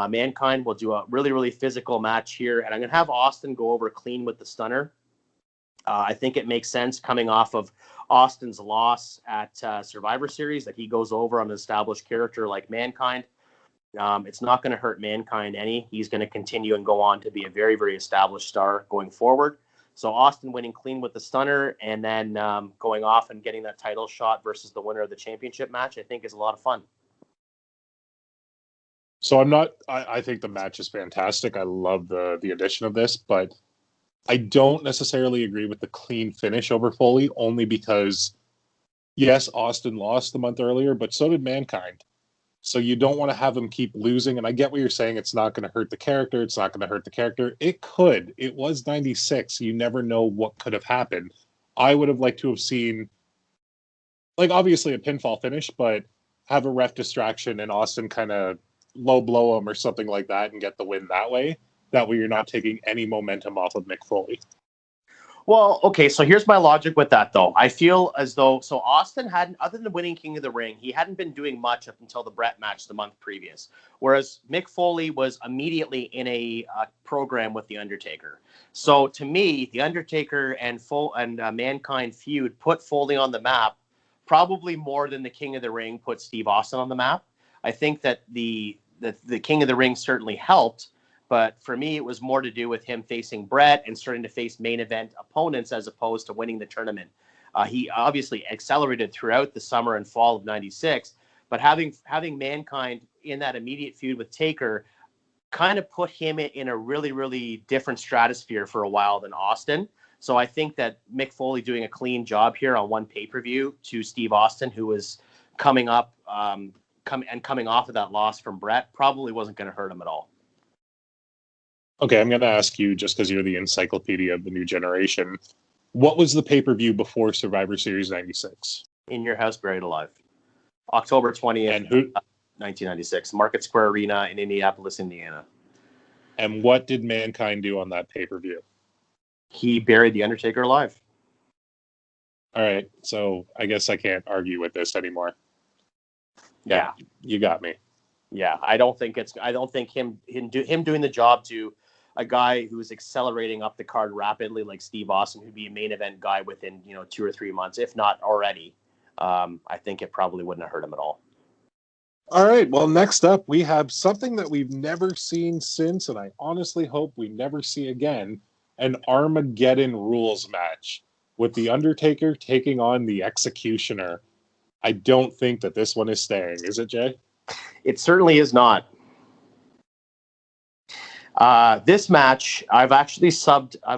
Mankind? We'll do a really, really physical match here, and I'm going to have Austin go over clean with the stunner. I think it makes sense coming off of Austin's loss at Survivor Series that he goes over on an established character like Mankind. It's not going to hurt Mankind any. He's going to continue and go on to be a very, very established star going forward. So Austin winning clean with the stunner and then going off and getting that title shot versus the winner of the championship match, I think is a lot of fun. So I think the match is fantastic. I love the addition of this, but I don't necessarily agree with the clean finish over Foley, only because, yes, Austin lost the month earlier, but so did Mankind. So you don't want to have him keep losing. And I get what you're saying. It's not going to hurt the character. It's not going to hurt the character. It could. It was 96. You never know what could have happened. I would have liked to have seen, obviously a pinfall finish, but have a ref distraction and Austin kind of low blow him or something like that and get the win that way. That way you're not taking any momentum off of Mick Foley. Well, okay, so here's my logic with that, though. I feel as though, so Austin hadn't, other than winning King of the Ring, he hadn't been doing much up until the Brett match the month previous. Whereas Mick Foley was immediately in a program with The Undertaker. So to me, The Undertaker and Mankind feud put Foley on the map probably more than the King of the Ring put Steve Austin on the map. I think that the King of the Ring certainly helped. But for me, it was more to do with him facing Brett and starting to face main event opponents as opposed to winning the tournament. He obviously accelerated throughout the summer and fall of 96, but having Mankind in that immediate feud with Taker kind of put him in a really, really different stratosphere for a while than Austin. So I think that Mick Foley doing a clean job here on one pay-per-view to Steve Austin, who was coming up coming off of that loss from Brett, probably wasn't going to hurt him at all. Okay, I'm going to ask you, just because you're the encyclopedia of the new generation, what was the pay-per-view before Survivor Series 96? In Your House, Buried Alive. October 20th, and who? 1996. Market Square Arena in Indianapolis, Indiana. And what did Mankind do on that pay-per-view? He buried The Undertaker alive. All right, so I guess I can't argue with this anymore. Yeah. You got me. Yeah, I don't think him doing the job to a guy who's accelerating up the card rapidly like Steve Austin, who'd be a main event guy within 2 or 3 months, if not already. I think it probably wouldn't have hurt him at all. All right. Well, next up, we have something that we've never seen since, and I honestly hope we never see again, an Armageddon rules match with The Undertaker taking on the Executioner. I don't think that this one is staying. Is it, Jay? It certainly is not. This match, I've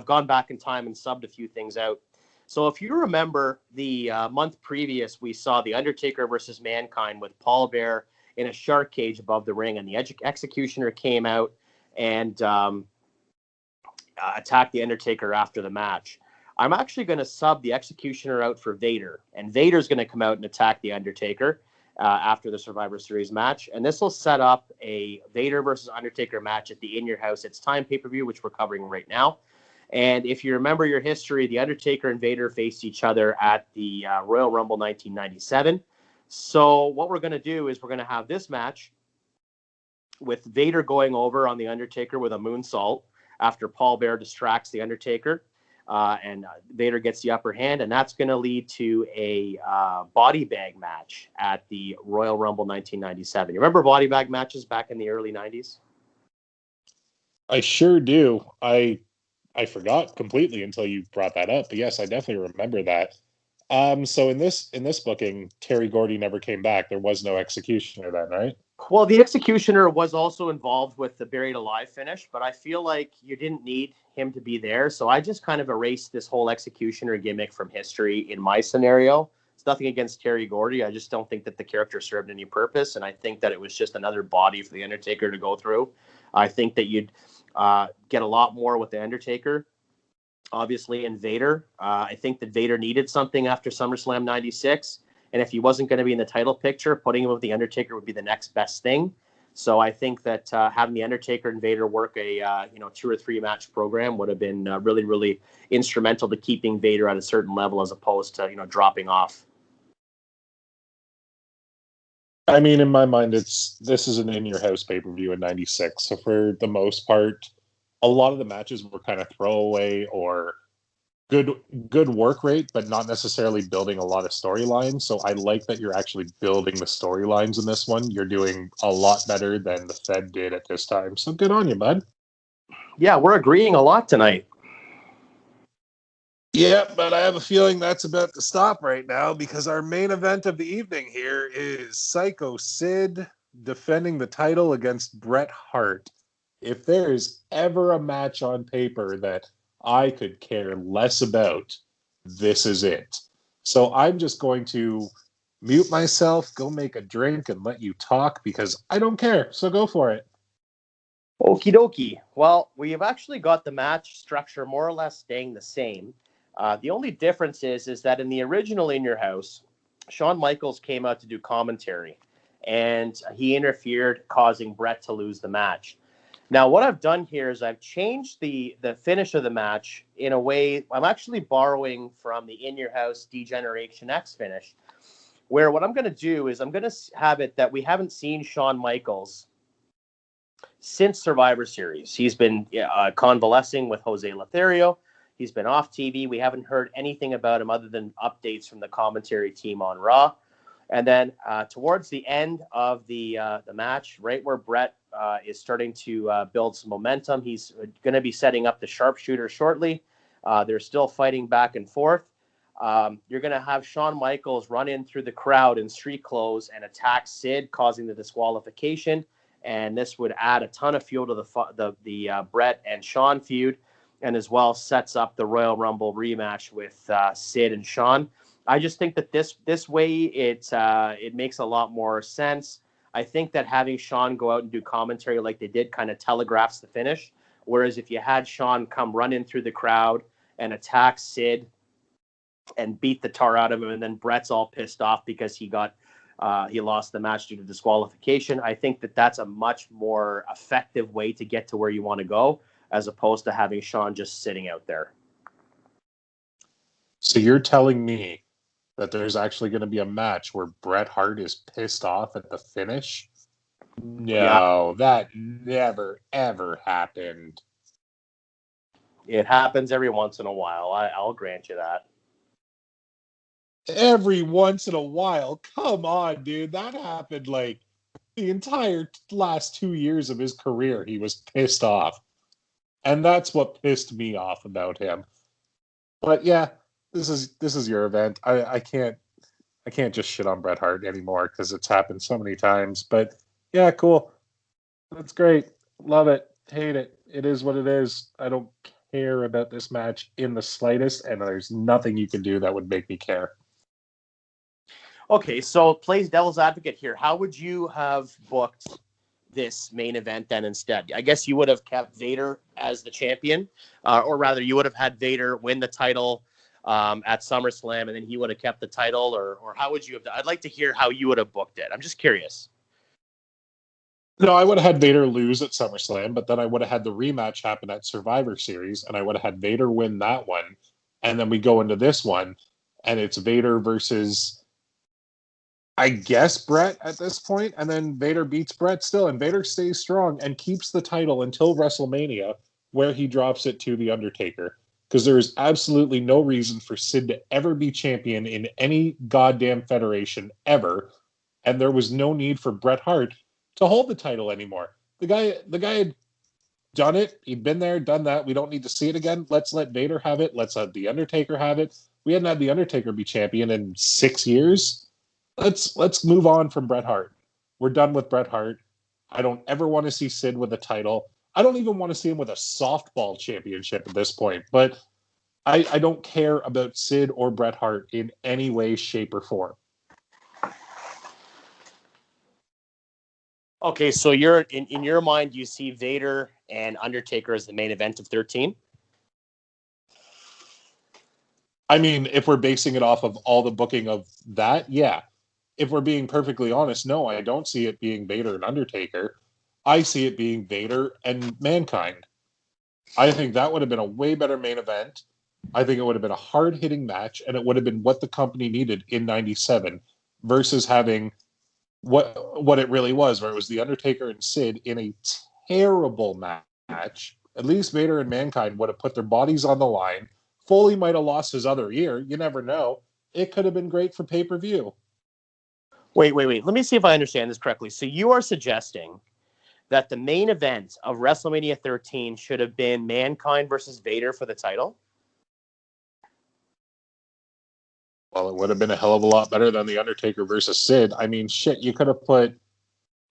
gone back in time and subbed a few things out. So if you remember the month previous, we saw The Undertaker versus Mankind with Paul Bearer in a shark cage above the ring, and the Executioner came out and attacked The Undertaker after the match. I'm actually going to sub the Executioner out for Vader, and Vader's going to come out and attack The Undertaker after the Survivor Series match. And this will set up a Vader versus Undertaker match at the In Your House It's Time pay-per-view, which we're covering right now. And if you remember your history, The Undertaker and Vader faced each other at the Royal Rumble 1997. So what we're going to do is we're going to have this match with Vader going over on The Undertaker with a moonsault after Paul Bearer distracts The Undertaker. And Vader gets the upper hand, and that's going to lead to a body bag match at the Royal Rumble 1997. You remember body bag matches back in the early 90s? I sure do. I forgot completely until you brought that up. But yes, I definitely remember that. So in this booking, Terry Gordy never came back. There was no executioner then, right? Well, the Executioner was also involved with the Buried Alive finish, but I feel like you didn't need him to be there. So I just kind of erased this whole Executioner gimmick from history in my scenario. It's nothing against Terry Gordy. I just don't think that the character served any purpose. And I think that it was just another body for The Undertaker to go through. I think that you'd get a lot more with The Undertaker, obviously, and Vader. I think that Vader needed something after SummerSlam 96. And if he wasn't going to be in the title picture, putting him with The Undertaker would be the next best thing. So I think that having The Undertaker and Vader work a 2 or 3 match program would have been really, really instrumental to keeping Vader at a certain level as opposed to dropping off. I mean, in my mind, this is an in-your-house pay-per-view in '96. So for the most part, a lot of the matches were kind of throwaway or good work rate, but not necessarily building a lot of storylines. So I like that you're actually building the storylines in this one. You're doing a lot better than the Fed did at this time. So good on you, bud. Yeah, we're agreeing a lot tonight. Yeah, but I have a feeling that's about to stop right now because our main event of the evening here is Psycho Sid defending the title against Bret Hart. If there is ever a match on paper that I could care less about, this is it. So I'm just going to mute myself, go make a drink, and let you talk because I don't care. So go for it. Okie dokie. Well, we have actually got the match structure more or less staying the same. The only difference is that in the original In Your House, Shawn Michaels came out to do commentary, and he interfered, causing Bret to lose the match. Now, what I've done here is I've changed the finish of the match in a way. I'm actually borrowing from the In Your House Degeneration X finish, where what I'm going to do is I'm going to have it that we haven't seen Shawn Michaels since Survivor Series. He's been convalescing with Jose Lothario. He's been off TV. We haven't heard anything about him other than updates from the commentary team on Raw. And then towards the end of the match, right where Bret is starting to build some momentum, he's going to be setting up the sharpshooter shortly. They're still fighting back and forth. You're going to have Shawn Michaels run in through the crowd in street clothes and attack Sid, causing the disqualification. And this would add a ton of fuel to the Bret and Shawn feud, and as well sets up the Royal Rumble rematch with Sid and Shawn. I just think that this way it makes a lot more sense. I think that having Shawn go out and do commentary like they did kind of telegraphs the finish. Whereas if you had Shawn come run in through the crowd and attack Sid and beat the tar out of him, and then Bret's all pissed off because he lost the match due to disqualification, I think that that's a much more effective way to get to where you want to go, as opposed to having Shawn just sitting out there. So you're telling me that there's actually going to be a match where Bret Hart is pissed off at the finish? No, that never, ever happened. It happens every once in a while. I'll grant you that. Every once in a while? Come on, dude. That happened like the entire last 2 years of his career. He was pissed off. And that's what pissed me off about him. But yeah, this is your event. I can't just shit on Bret Hart anymore because it's happened so many times. But yeah, cool. That's great. Love it. Hate it. It is what it is. I don't care about this match in the slightest, and there's nothing you can do that would make me care. Okay, so plays devil's advocate here. How would you have booked this main event then instead? I guess you would have kept Vader as the champion, or rather you would have had Vader win the title at SummerSlam, and then he would have kept the title, or how would you have done? I'd like to hear how you would have booked it. I'm just curious. No, I would have had Vader lose at SummerSlam, but then I would have had the rematch happen at Survivor Series, and I would have had Vader win that one, and then we go into this one, and it's Vader versus I guess Brett at this point, and then Vader beats Brett still, and Vader stays strong and keeps the title until WrestleMania, where he drops it to The Undertaker. Because there is absolutely no reason for Sid to ever be champion in any goddamn federation ever, and there was no need for Bret Hart to hold the title anymore. The guy had done it. He'd been there, done that. We don't need to see it again. Let's let Vader have it. Let's let The Undertaker have it. We hadn't had The Undertaker be champion in 6 years. Let's move on from Bret Hart. We're done with Bret Hart. I don't ever want to see Sid with a title. I don't even want to see him with a softball championship at this point. But I don't care about Sid or Bret Hart in any way, shape, or form. Okay, so you're in your mind, you see Vader and Undertaker as the main event of 13? I mean, if we're basing it off of all the booking of that, yeah. If we're being perfectly honest, no, I don't see it being Vader and Undertaker. I see it being Vader and Mankind. I think that would have been a way better main event. I think it would have been a hard-hitting match, and it would have been what the company needed in 97 versus having what it really was, where it was The Undertaker and Sid in a terrible match. At least Vader and Mankind would have put their bodies on the line. Foley might have lost his other ear. You never know. It could have been great for pay-per-view. Wait. Let me see if I understand this correctly. So you are suggesting that the main event of WrestleMania 13 should have been Mankind versus Vader for the title? Well, it would have been a hell of a lot better than The Undertaker versus Sid. I mean, shit, you could have put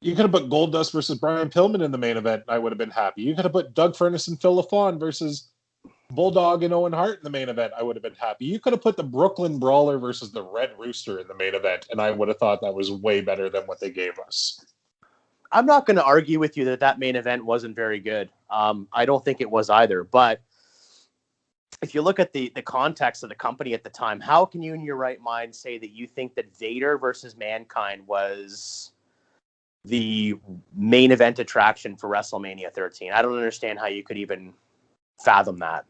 Goldust versus Brian Pillman in the main event, and I would have been happy. You could have put Doug Furnas and Phil LaFawn versus Bulldog and Owen Hart in the main event. I would have been happy. You could have put the Brooklyn Brawler versus the Red Rooster in the main event, and I would have thought that was way better than what they gave us. I'm not going to argue with you that main event wasn't very good. I don't think it was either. But if you look at the context of the company at the time, how can you in your right mind say that you think that Vader versus Mankind was the main event attraction for WrestleMania 13? I don't understand how you could even fathom that.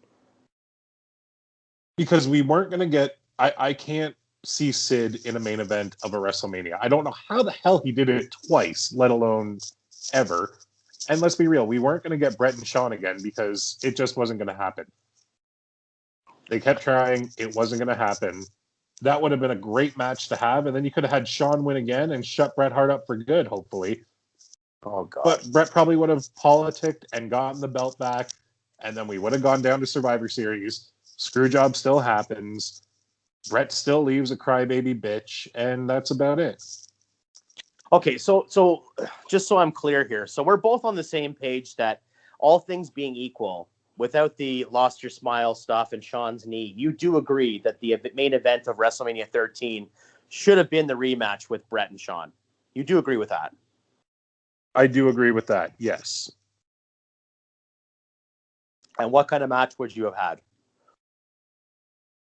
Because we weren't going to get... I can't see Sid in a main event of a WrestleMania. I don't know how the hell he did it twice, let alone ever. And let's be real, we weren't going to get Bret and Shawn again because it just wasn't going to happen. They kept trying. It wasn't going to happen. That would have been a great match to have, and then you could have had Shawn win again and shut Bret Hart up for good, hopefully. Oh, God. But Bret probably would have politicked and gotten the belt back, and then we would have gone down to Survivor Series. Screwjob still happens. Bret still leaves a crybaby bitch, and that's about it. Okay, so just so I'm clear here, so we're both on the same page that all things being equal, without the lost your smile stuff and Shawn's knee, you do agree that the main event of WrestleMania 13 should have been the rematch with Bret and Shawn. You do agree with that? I do agree with that, yes. And what kind of match would you have had?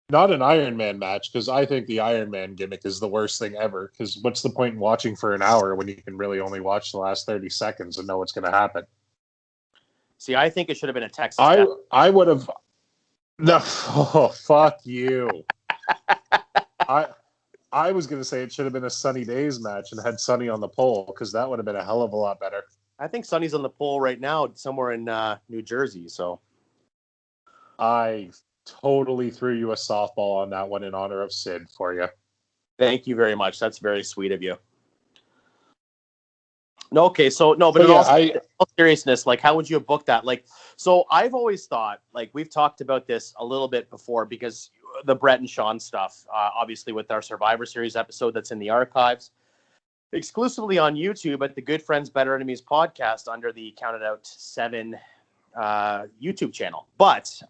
Not an Iron Man match, because I think the Iron Man gimmick is the worst thing ever. Because what's the point in watching for an hour when you can really only watch the last 30 seconds and know what's going to happen? See, I think it should have been a Texas. I would have. No, oh, fuck you. I was going to say it should have been a Sunny Days match and had Sunny on the pole, because that would have been a hell of a lot better. I think Sunny's on the pole right now, somewhere in New Jersey. So I totally threw you a softball on that one in honor of Sid for you. Thank you very much. That's very sweet of you. No, okay, so no, but in all seriousness, like, how would you have booked that? Like, so I've always thought, like, we've talked about this a little bit before, because the Bret and Shawn stuff, obviously with our Survivor Series episode that's in the archives, exclusively on YouTube at the Good Friends Better Enemies podcast under the Counted Out 7 YouTube channel. But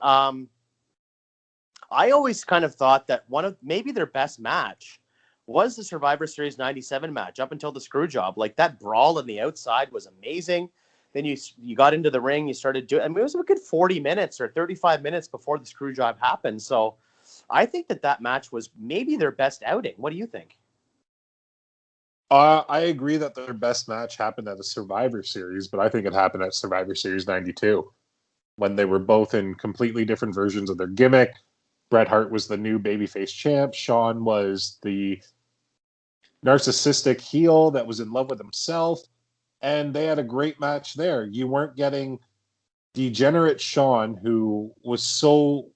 I always kind of thought that maybe their best match was the Survivor Series 97 match up until the screw job. Like, that brawl on the outside was amazing. Then you got into the ring, you started doing, I mean, it was a good 40 minutes or 35 minutes before the screw job happened. So I think that match was maybe their best outing. What do you think? I agree that their best match happened at the Survivor Series, but I think it happened at Survivor Series 92 when they were both in completely different versions of their gimmick. Bret Hart was the new babyface champ. Shawn was the narcissistic heel that was in love with himself, and they had a great match there. You weren't getting degenerate Sean, who was so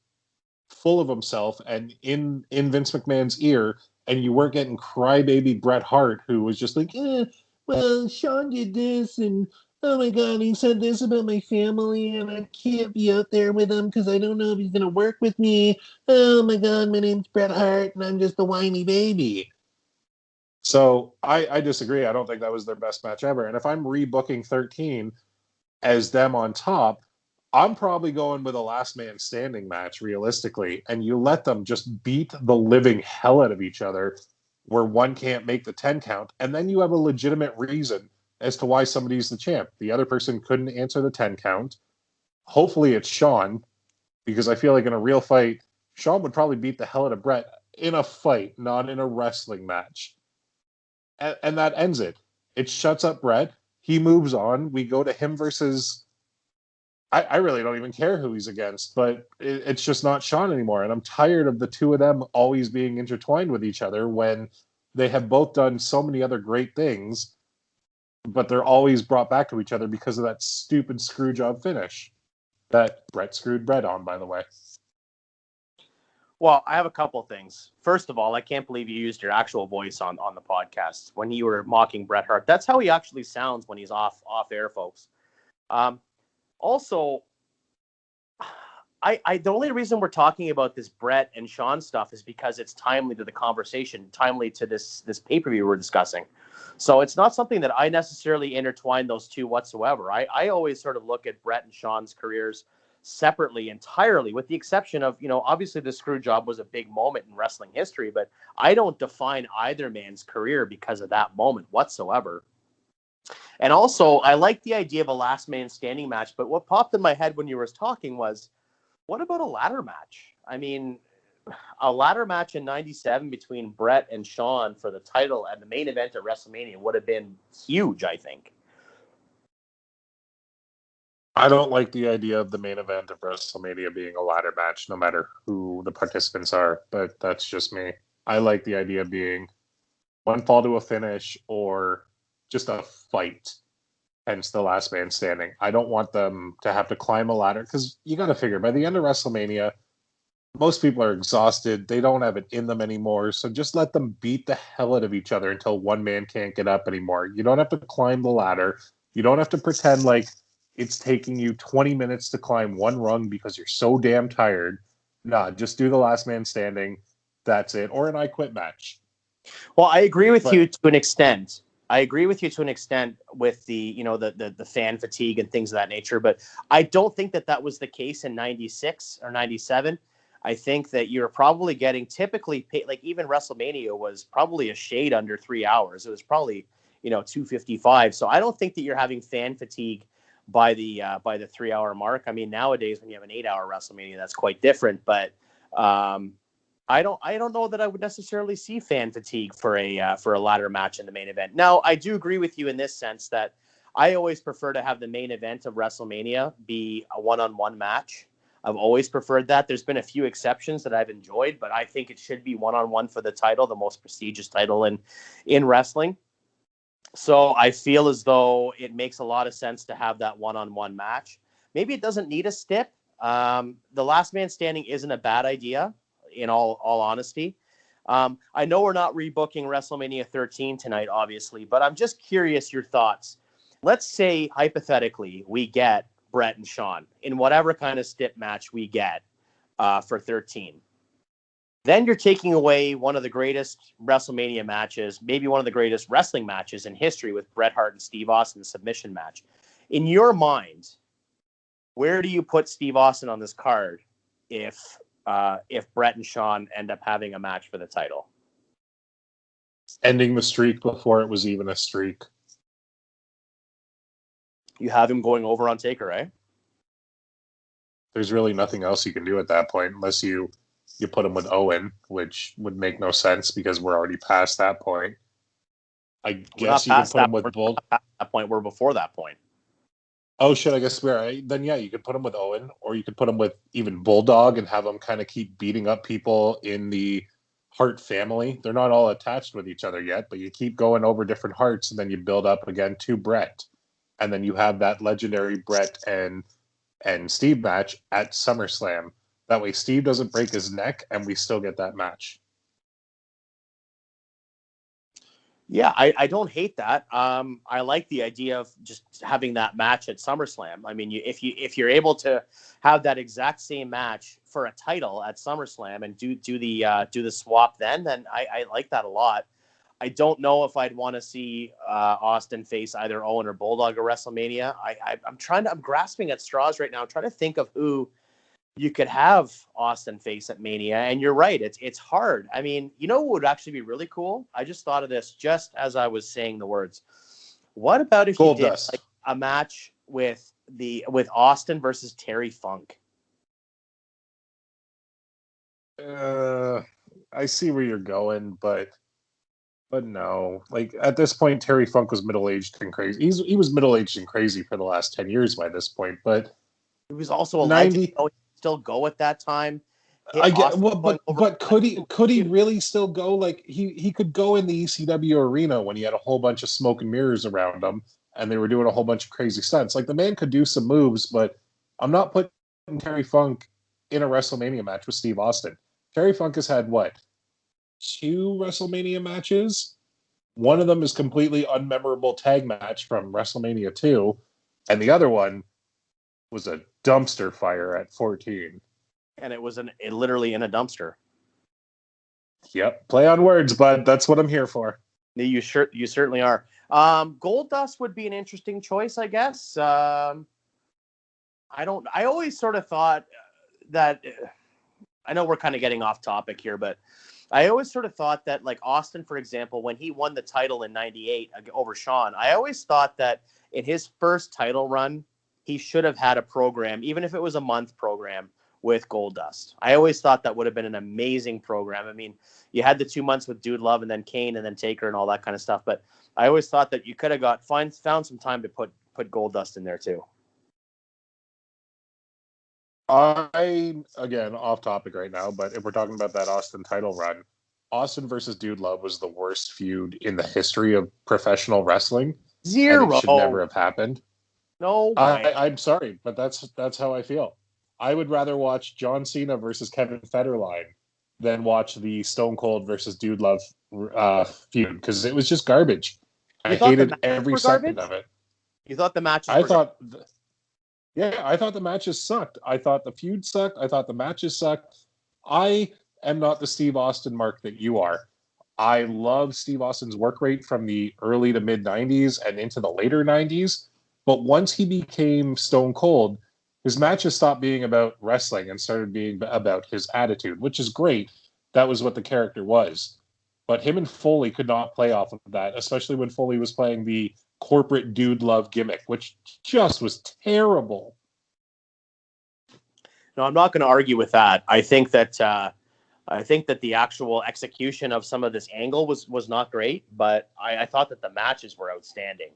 full of himself and in Vince McMahon's ear, and you weren't getting crybaby Bret Hart, who was just like, well, Sean did this, and oh my god, he said this about my family, and I can't be out there with him because I don't know if he's gonna work with me. Oh my god, my name's Bret Hart, and I'm just a whiny baby. So I disagree. I don't think that was their best match ever. And if I'm rebooking 13 as them on top, I'm probably going with a last man standing match realistically. And you let them just beat the living hell out of each other where one can't make the 10 count. And then you have a legitimate reason as to why somebody's the champ. The other person couldn't answer the 10 count. Hopefully it's Sean, because I feel like in a real fight, Sean would probably beat the hell out of Bret in a fight, not in a wrestling match. And that ends it. It shuts up Bret. He moves on. We go to him versus. I really don't even care who he's against, but it's just not Sean anymore. And I'm tired of the two of them always being intertwined with each other when they have both done so many other great things, but they're always brought back to each other because of that stupid screw job finish that Bret screwed Bret on, by the way. Well, I have a couple things. First of all, I can't believe you used your actual voice on the podcast when you were mocking Bret Hart. That's how he actually sounds when he's off air, folks. Also, the only reason we're talking about this Bret and Sean stuff is because it's timely to the conversation, timely to this pay-per-view we're discussing. So it's not something that I necessarily intertwine those two whatsoever. I always sort of look at Bret and Sean's careers separately entirely, with the exception of, obviously the screw job was a big moment in wrestling history, but I don't define either man's career because of that moment whatsoever. And also, I like the idea of a last man standing match, but what popped in my head when you were talking was, what about a ladder match? I mean, a ladder match in 97 between Bret and Sean for the title and the main event at WrestleMania would have been huge, I think. I don't like the idea of the main event of WrestleMania being a ladder match, no matter who the participants are, but that's just me. I like the idea of being one fall to a finish or just a fight, hence the last man standing. I don't want them to have to climb a ladder, because you got to figure, by the end of WrestleMania, most people are exhausted. They don't have it in them anymore, so just let them beat the hell out of each other until one man can't get up anymore. You don't have to climb the ladder. You don't have to pretend like it's taking you 20 minutes to climb one rung because you're so damn tired. Nah, just do the last man standing. That's it. Or an I Quit match. Well, I agree with you to an extent. I agree with you to an extent with the fan fatigue and things of that nature, but I don't think that was the case in 96 or 97. I think that you're probably getting typically paid, like even WrestleMania was probably a shade under 3 hours. It was probably 2:55. So I don't think that you're having fan fatigue by the 3 hour mark. I mean, nowadays when you have an 8 hour WrestleMania, that's quite different. But I don't know that I would necessarily see fan fatigue for a ladder match in the main event. Now, I do agree with you in this sense that I always prefer to have the main event of WrestleMania be a one-on-one match. I've always preferred that. There's been a few exceptions that I've enjoyed, but I think it should be one-on-one for the title, the most prestigious title in wrestling. So I feel as though it makes a lot of sense to have that one-on-one match. Maybe it doesn't need a stip. The last man standing isn't a bad idea, in all honesty. I know we're not rebooking WrestleMania 13 tonight, obviously, but I'm just curious your thoughts. Let's say, hypothetically, we get Bret and Sean in whatever kind of stip match we get for 13. Then you're taking away one of the greatest WrestleMania matches, maybe one of the greatest wrestling matches in history with Bret Hart and Steve Austin, the submission match. In your mind, where do you put Steve Austin on this card if Bret and Sean end up having a match for the title? Ending the streak before it was even a streak. You have him going over on Taker, right? There's really nothing else you can do at that point unless you put him with Owen, which would make no sense because we're already past that point. I guess you could put him with Bull. At that point, we're before that point. Oh shit! I guess we're right. Then yeah, you could put him with Owen, or you could put him with even Bulldog and have him kind of keep beating up people in the Hart family. They're not all attached with each other yet, but you keep going over different Harts, and then you build up again to Brett, and then you have that legendary Brett and Steve match at SummerSlam. That way, Steve doesn't break his neck, and we still get that match. Yeah, I don't hate that. I like the idea of just having that match at SummerSlam. I mean, if you're able to have that exact same match for a title at SummerSlam and do the swap, then I like that a lot. I don't know if I'd want to see Austin face either Owen or Bulldog at WrestleMania. I'm grasping at straws right now. I'm trying to think of who you could have Austin face at Mania, and you're right. It's hard. I mean, you know what would actually be really cool? I just thought of this just as I was saying the words. What about if you did like a match with Austin versus Terry Funk? I see where you're going, but no. Like at this point, Terry Funk was middle-aged and crazy. He was middle-aged and crazy for the last 10 years by this point, but he was also a 90 legend. Still go at that time. I get well, but could he really still go? Like he could go in the ECW arena when he had a whole bunch of smoke and mirrors around him and they were doing a whole bunch of crazy stunts. Like the man could do some moves, but I'm not putting Terry Funk in a WrestleMania match with Steve Austin. Terry Funk has had what, 2 WrestleMania matches? One of them is completely unmemorable tag match from WrestleMania 2, and the other one was a dumpster fire at 14. And it was literally in a dumpster. Yep. Play on words, bud. That's what I'm here for. You certainly are. Goldust would be an interesting choice, I guess. I always sort of thought that, I know we're kind of getting off topic here, but I always sort of thought that, like Austin, for example, when he won the title in '98 over Shawn, I always thought that in his first title run, he should have had a program, even if it was a month program, with Goldust. I always thought that would have been an amazing program. I mean, you had the 2 months with Dude Love and then Kane and then Taker and all that kind of stuff, but I always thought that you could have found some time to put Goldust in there too. Again, off topic right now, but if we're talking about that Austin title run, Austin versus Dude Love was the worst feud in the history of professional wrestling. 0. And it should never have happened. No way. I'm sorry, but that's how I feel. I would rather watch John Cena versus Kevin Federline than watch the Stone Cold versus Dude Love feud because it was just garbage. I hated every second of it. You thought the matches I thought the matches sucked. I thought the feud sucked. I thought the matches sucked. I am not the Steve Austin mark that you are. I love Steve Austin's work rate from the early to mid 90s and into the later 90s. But once he became Stone Cold, his matches stopped being about wrestling and started being about his attitude, which is great. That was what the character was. But him and Foley could not play off of that, especially when Foley was playing the corporate Dude Love gimmick, which just was terrible. No, I'm not going to argue with that. I think that the actual execution of some of this angle was not great, but I thought that the matches were outstanding.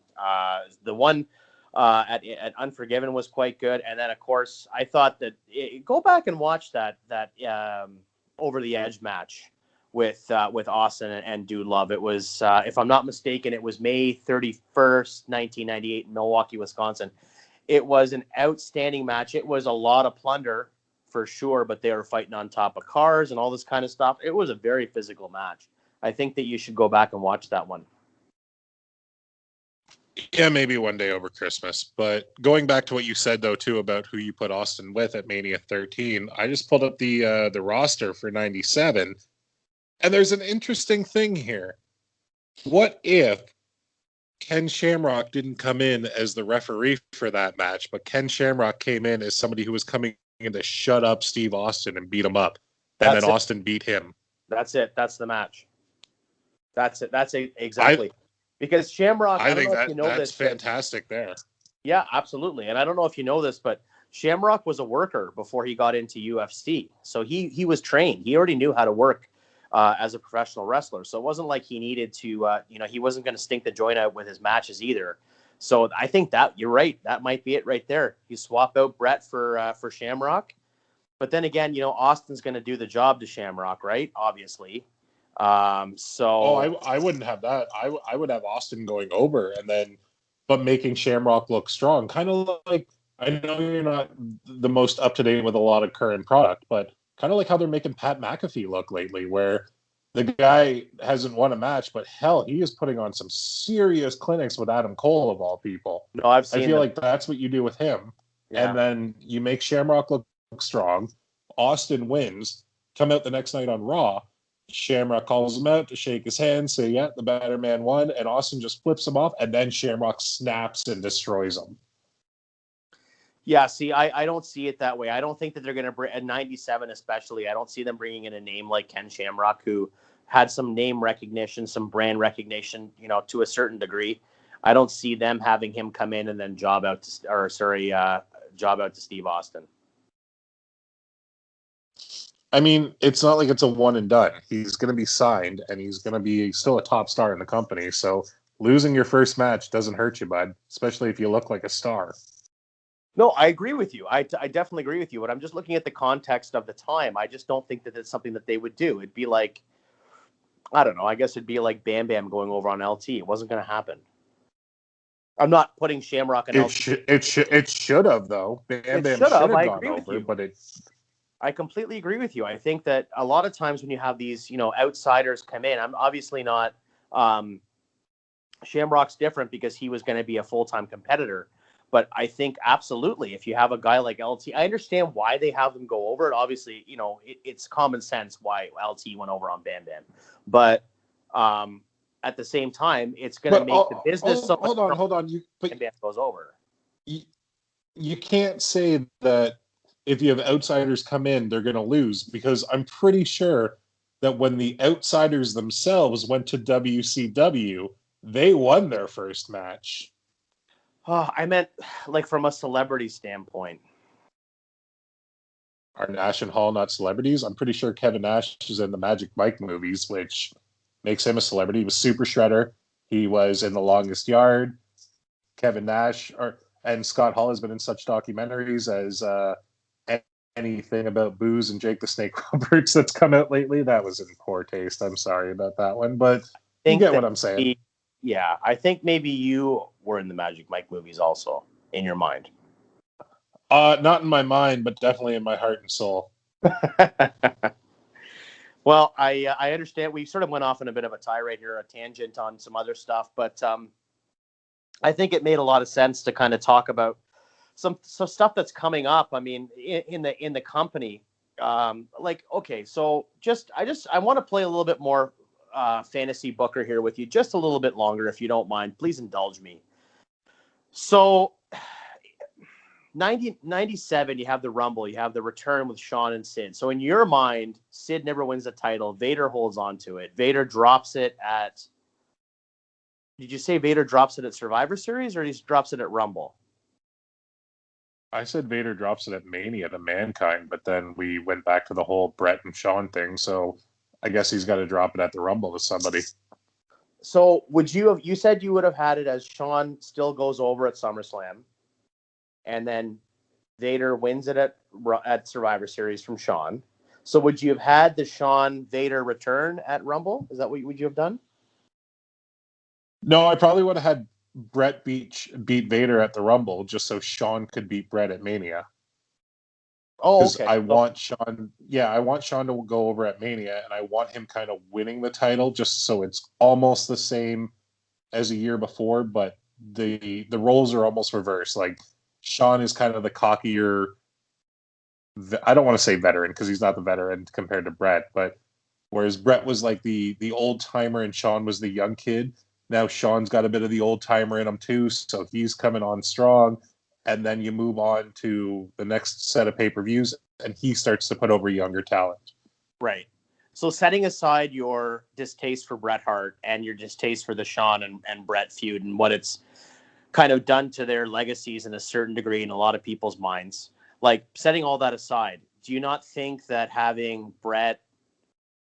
The one at Unforgiven was quite good, and then of course I thought that go back and watch that Over the Edge match with Austin and Dude Love. It was, if I'm not mistaken, it was May 31st, 1998 in Milwaukee, Wisconsin. It was an outstanding match. It was a lot of plunder for sure, but they were fighting on top of cars and all this kind of stuff. It was a very physical match. I think that you should go back and watch that one. Yeah, maybe one day over Christmas. But going back to what you said, though, too, about who you put Austin with at Mania 13, I just pulled up the roster for 97, and there's an interesting thing here. What if Ken Shamrock didn't come in as the referee for that match, but Ken Shamrock came in as somebody who was coming in to shut up Steve Austin and beat him up, and then Austin beat him? That's it. That's the match. That's it. That's it. Exactly. Because Shamrock, I don't know if you know this. That's fantastic there. Yeah, absolutely. And I don't know if you know this, but Shamrock was a worker before he got into UFC. So he was trained. He already knew how to work as a professional wrestler. So it wasn't like he needed to, he wasn't going to stink the joint out with his matches either. So I think that you're right. That might be it right there. You swap out Brett for Shamrock. But then again, Austin's going to do the job to Shamrock, right? Obviously. Oh, So I wouldn't have that. I would have Austin going over and then, but making Shamrock look strong. Kind of like, I know you're not the most up to date with a lot of current product, but kind of like how they're making Pat McAfee look lately, where the guy hasn't won a match, but hell, he is putting on some serious clinics with Adam Cole of all people. no, I've I seen feel them. like that's what you do with him, Yeah. and then you make Shamrock look strong. Austin wins. Come out the next night on Raw. Shamrock calls him out to shake his hand, say, yeah, the better man won. And Austin just flips him off. And then Shamrock snaps and destroys him. Yeah, see, I don't see it that way. I don't think that they're going to bring at 97, especially. I don't see them bringing in a name like Ken Shamrock, who had some name recognition, some brand recognition, to a certain degree. I don't see them having him come in and then job out to Steve Austin. I mean, it's not like it's a one and done. He's going to be signed and he's going to be still a top star in the company. So losing your first match doesn't hurt you, bud, especially if you look like a star. No, I agree with you. I definitely agree with you. But I'm just looking at the context of the time. I just don't think that it's something that they would do. It'd be like, I don't know. I guess it'd be like Bam Bam going over on LT. It wasn't going to happen. I'm not putting Shamrock and LT. It should have though. Bam It Bam should should have. have I gone agree with over, you. but it. I completely agree with you. I think that a lot of times when you have these, outsiders come in, I'm obviously not. Shamrock's different because he was going to be a full-time competitor. But I think absolutely, if you have a guy like LT, I understand why they have them go over it. Obviously, it's common sense why LT went over on Bam Bam. But at the same time, it's going to But make the business so much stronger hold on. when Bam Bam goes over. You can't say that if you have outsiders come in, they're going to lose because I'm pretty sure that when the outsiders themselves went to WCW, they won their first match. Oh, I meant like from a celebrity standpoint. Are Nash and Hall not celebrities? I'm pretty sure Kevin Nash is in the Magic Mike movies, which makes him a celebrity. He was Super Shredder. He was in The Longest Yard. Kevin Nash and Scott Hall has been in such documentaries as anything about booze and Jake the Snake Roberts that's come out lately. That was in poor taste. I'm sorry about that one, but you get what I'm saying. Yeah, I think maybe you were in the Magic Mike movies also in your mind. Not in my mind, but definitely in my heart and soul. Well, I understand. We sort of went off on a bit of a tirade here, a tangent on some other stuff, but I think it made a lot of sense to kind of talk about some stuff that's coming up. I mean, in the company, okay, so I want to play a little bit more fantasy booker here with you, just a little bit longer, if you don't mind. Please indulge me. So 97, you have the Rumble, you have the return with Shawn and Sid. So in your mind, Sid never wins the title. Vader holds on to it. Vader drops it at. Did you say Vader drops it at Survivor Series or he drops it at Rumble? I said Vader drops it at Mania to Mankind, but then we went back to the whole Brett and Shawn thing. So I guess he's got to drop it at the Rumble to somebody. So you said you would have had it as Shawn still goes over at SummerSlam, and then Vader wins it at Survivor Series from Shawn. So would you have had the Shawn Vader return at Rumble? Is that what would you have done? No, I probably would have had Brett beat Vader at the Rumble just so Shawn could beat Brett at Mania. Oh, okay. I want Shawn to go over at Mania, and I want him kind of winning the title just so it's almost the same as a year before, but the roles are almost reversed. Like Shawn is kind of the cockier. I don't want to say veteran because he's not the veteran compared to Brett, but whereas Brett was like the old timer and Shawn was the young kid. Now Shawn's got a bit of the old timer in him too, so he's coming on strong. And then you move on to the next set of pay-per-views, and he starts to put over younger talent. Right. So setting aside your distaste for Bret Hart and your distaste for the Shawn and Bret feud and what it's kind of done to their legacies in a certain degree in a lot of people's minds, like setting all that aside, do you not think that having Bret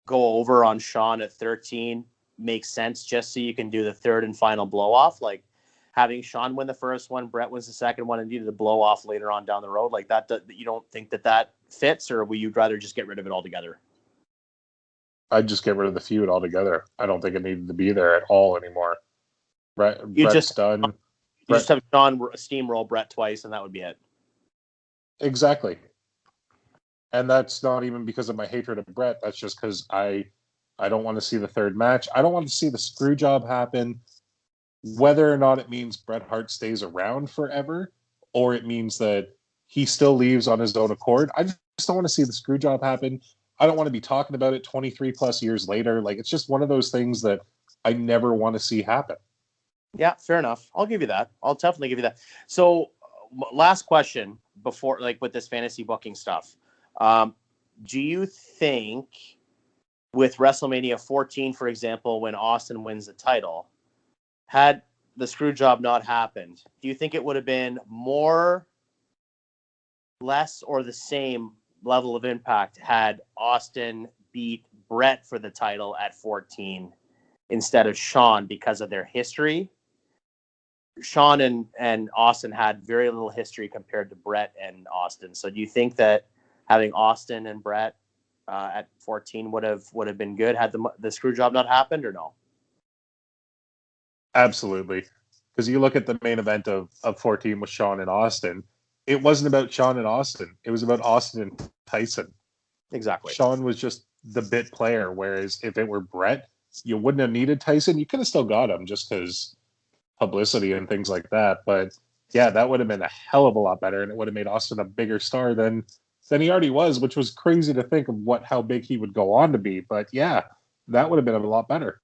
go over on Shawn at 13 makes sense just so you can do the third and final blow-off? Like, having Shawn win the first one, Brett wins the second one, and do the blow off later on down the road, like that, you don't think that fits, or would you rather just get rid of it altogether? I'd just get rid of the feud altogether. I don't think it needed to be there at all anymore. You Brett's just done. you just have Sean steamroll Brett twice, and that would be it. Exactly. And that's not even because of my hatred of Brett. That's just because I don't want to see the third match. I don't want to see the screw job happen. Whether or not it means Bret Hart stays around forever, or it means that he still leaves on his own accord. I just don't want to see the screw job happen. I don't want to be talking about it 23 plus years later. Like, it's just one of those things that I never want to see happen. Yeah, fair enough. I'll give you that. I'll definitely give you that. So, last question before, like, with this fantasy booking stuff. Do you think with WrestleMania 14, for example, when Austin wins the title, had the screw job not happened, do you think it would have been more, less, or the same level of impact had Austin beat Brett for the title at 14 instead of Shawn because of their history? Shawn and Austin had very little history compared to Brett and Austin. So do you think that having Austin and Brett at 14 would have been good had the screw job not happened, or no? Absolutely. Because you look at the main event of 14 with Shawn and Austin, it wasn't about Shawn and Austin. It was about Austin and Tyson. Exactly. Shawn was just the bit player, whereas if it were Brett, you wouldn't have needed Tyson. You could have still got him just because publicity and things like that. But yeah, that would have been a hell of a lot better, and it would have made Austin a bigger star than he already was, which was crazy to think of how big he would go on to be. But yeah, that would have been a lot better.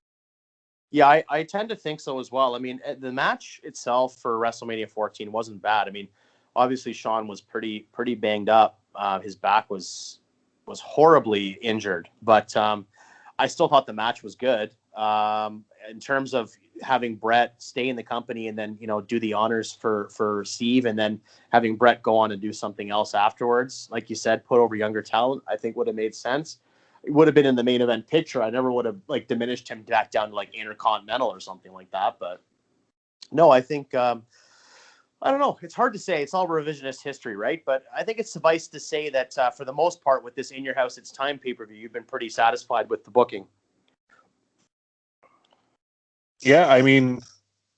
Yeah, I tend to think so as well. I mean, the match itself for WrestleMania 14 wasn't bad. I mean, obviously Shawn was pretty banged up. His back was horribly injured, but I still thought the match was good. In terms of having Brett stay in the company and then, do the honors for Steve, and then having Brett go on and do something else afterwards, like you said, put over younger talent, I think would have made sense. It would have been in the main event picture. I never would have diminished him back down to Intercontinental or something like that. But no, I think I don't know. It's hard to say. It's all revisionist history, right? But I think it's suffice to say that for the most part, with this In Your House It's Time pay-per-view, you've been pretty satisfied with the booking. Yeah, I mean,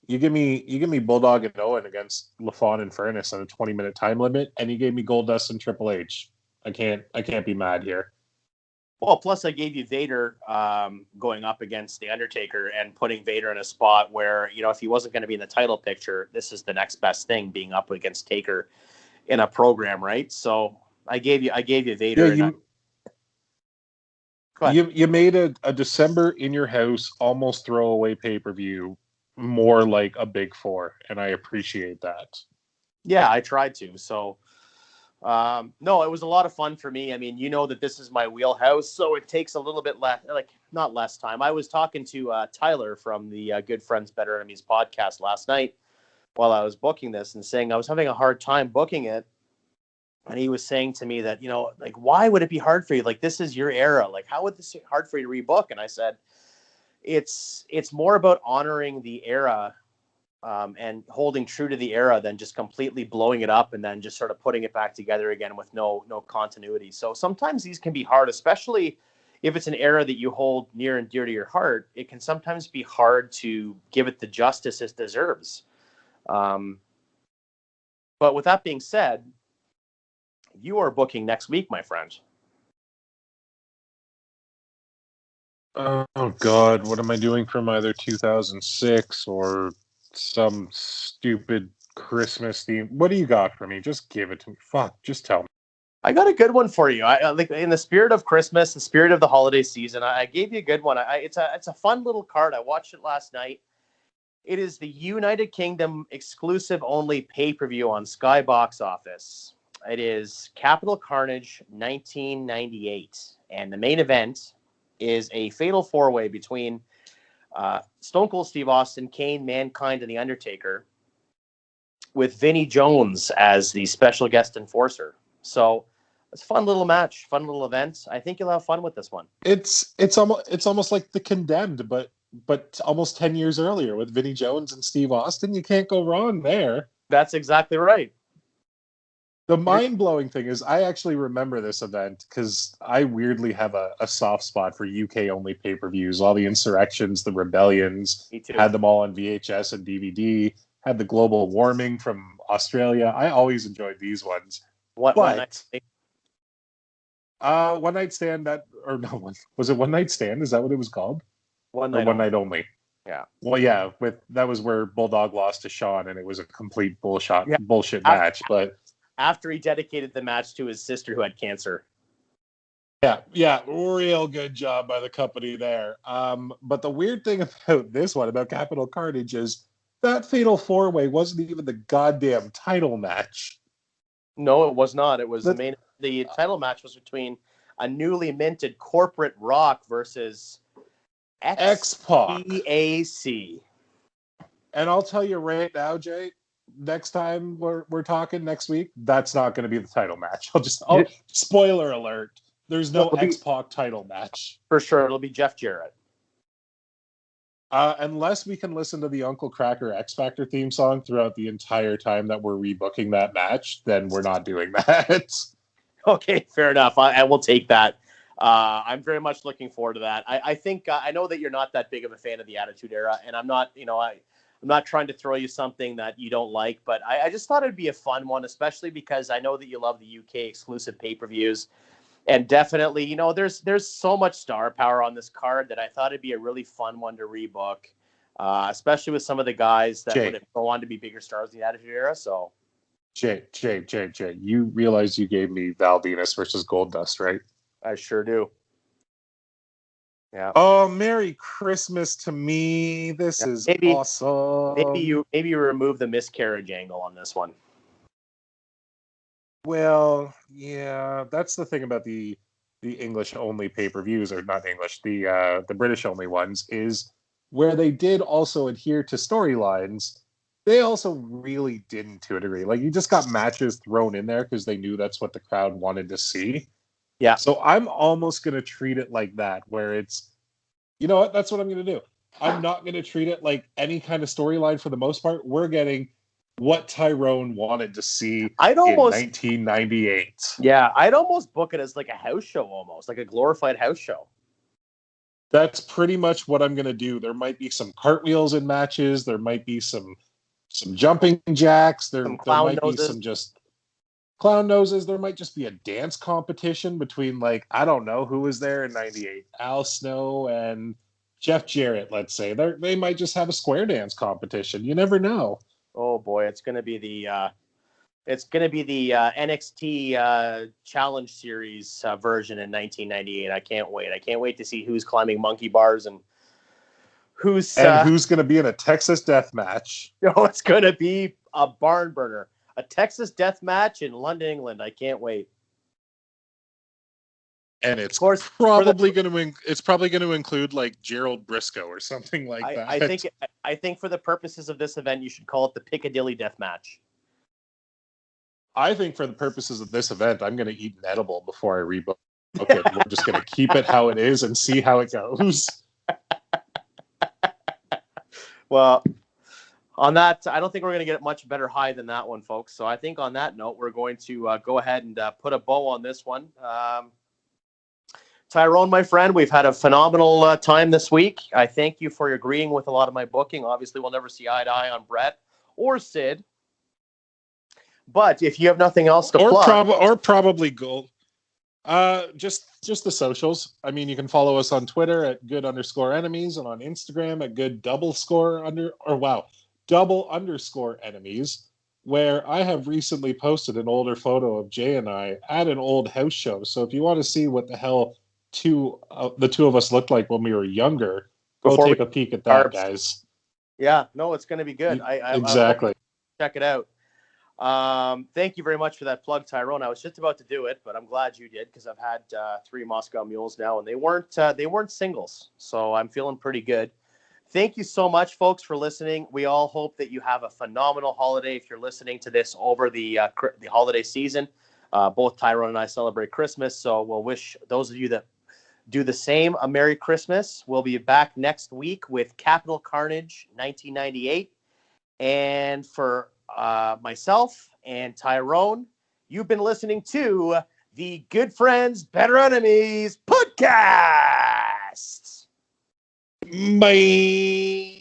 you give me Bulldog and Owen against LaFon and Furnace on a 20-minute time limit, and you gave me Goldust and Triple H. I can't be mad here. Well, plus I gave you Vader going up against The Undertaker and putting Vader in a spot where, if he wasn't going to be in the title picture, this is the next best thing, being up against Taker in a program, right? So I gave you Vader. Yeah, you made a December In Your House almost throwaway pay-per-view more like a Big Four, and I appreciate that. Yeah, I tried to. So no, it was a lot of fun for me. I mean, that this is my wheelhouse, so it takes a little bit less, not less time. I was talking to Tyler from the Good Friends, Better Enemies podcast last night while I was booking this, and saying I was having a hard time booking it. And he was saying to me that, why would it be hard for you? This is your era. How would this be hard for you to rebook? And I said, it's more about honoring the era and holding true to the era than just completely blowing it up and then just sort of putting it back together again with no continuity. So sometimes these can be hard, especially if it's an era that you hold near and dear to your heart. It can sometimes be hard to give it the justice it deserves. But with that being said, you are booking next week, my friend. Oh God, what am I doing from either 2006 or some stupid Christmas theme? What do you got for me? Just give it to me. Fuck, just tell me. I got a good one for you. I like, in the spirit of Christmas, the spirit of the holiday season, I gave you a good one. It's a fun little card. I watched it last night. It is the United Kingdom exclusive only pay-per-view on Sky Box Office. It is Capital Carnage 1998. And the main event is a fatal four-way between Stone Cold Steve Austin, Kane, Mankind, and The Undertaker, with Vinnie Jones as the special guest enforcer. So it's a fun little match, fun little event. I think you'll have fun with this one. It's almost like The Condemned, but almost 10 years earlier with Vinnie Jones and Steve Austin. You can't go wrong there. That's exactly right. The mind-blowing thing is I actually remember this event because I weirdly have a soft spot for UK-only pay-per-views. All the insurrections, the rebellions, Me too. had them all on VHS and DVD, had the global warming from Australia. I always enjoyed these ones. One night. But One Night Stand, was it One Night Stand? Is that what it was called? One Or night One only. Night Only? Yeah. Well, yeah, that was where Bulldog lost to Sean, and it was a complete Yeah. bullshit match. But After he dedicated the match to his sister who had cancer. yeah, real good job by the company there. But the weird thing about this one, about Capital Carnage, is that Fatal 4-Way wasn't even the goddamn title match. No, it was not. It was That- the title match was between a newly minted Corporate Rock versus X-Pac. XPAC. And I'll tell you right now, Jay, next time we're talking next week, that's not going to be the title match. Spoiler alert. There's no X-Pac title match. For sure, it'll be Jeff Jarrett. Unless we can listen to the Uncle Cracker X Factor theme song throughout the entire time that we're rebooking that match, then we're not doing that. Okay, fair enough. I will take that. I'm very much looking forward to that. I think I know that you're not that big of a fan of the Attitude Era, and I'm not. I'm not trying to throw you something that you don't like, but I just thought it'd be a fun one, especially because I know that you love the UK exclusive pay-per-views. And definitely, there's so much star power on this card that I thought it'd be a really fun one to rebook, especially with some of the guys that would go on to be bigger stars in the Attitude Era. So, Jay, you realize you gave me Val Venus versus Goldust, right? I sure do. Yeah. Oh, Merry Christmas to me. This is awesome. Maybe you remove the miscarriage angle on this one. Well, yeah, that's the thing about the English only pay-per-views, or not English, the British only ones, is where they did also adhere to storylines. They also really didn't to a degree. Like, you just got matches thrown in there because they knew that's what the crowd wanted to see. Yeah. So I'm almost going to treat it like that, where it's, you know what, that's what I'm going to do. I'm not going to treat it like any kind of storyline for the most part. We're getting what Tyrone wanted to see in 1998. Yeah, I'd almost book it as like a house show, almost like a glorified house show. That's pretty much what I'm going to do. There might be some cartwheels in matches. There might be some jumping jacks. There might be some just clown noses. There might just be a dance competition between, like, I don't know who was there in 98. Al Snow and Jeff Jarrett, let's say. They might just have a square dance competition. You never know. Oh boy, it's going to be the NXT Challenge Series version in 1998. I can't wait. I can't wait to see who's climbing monkey bars and who's going to be in a Texas death match. Oh, it's going to be a barn burner. A Texas death match in London, England. I can't wait. And it's probably going to include like Gerald Briscoe or something like that. I think for the purposes of this event, you should call it the Piccadilly Death Match. I think for the purposes of this event, I'm going to eat an edible before I rebook it. We're just going to keep it how it is and see how it goes. Well, on that, I don't think we're going to get much better high than that one, folks. So I think on that note, we're going to go ahead and put a bow on this one. Tyrone, my friend, we've had a phenomenal time this week. I thank you for agreeing with a lot of my booking. Obviously, we'll never see eye to eye on Brett or Sid. But if you have nothing else to plug... Or probably Gold. Just the socials. I mean, you can follow us on Twitter at good_enemies and on Instagram at double_enemies, where I have recently posted an older photo of Jay and I at an old house show. So if you want to see what the hell the two of us looked like when we were younger, go take a peek at that, guys. Yeah, no, it's going to be good. Exactly. Check it out. Thank you very much for that plug, Tyrone. I was just about to do it, but I'm glad you did because I've had 3 Moscow Mules now, and they weren't singles, so I'm feeling pretty good. Thank you so much, folks, for listening. We all hope that you have a phenomenal holiday if you're listening to this over the holiday season. Both Tyrone and I celebrate Christmas, so we'll wish those of you that do the same a Merry Christmas. We'll be back next week with Capital Carnage 1998. And for myself and Tyrone, You've been listening to the Good Friends, Better Enemies podcast. Bye.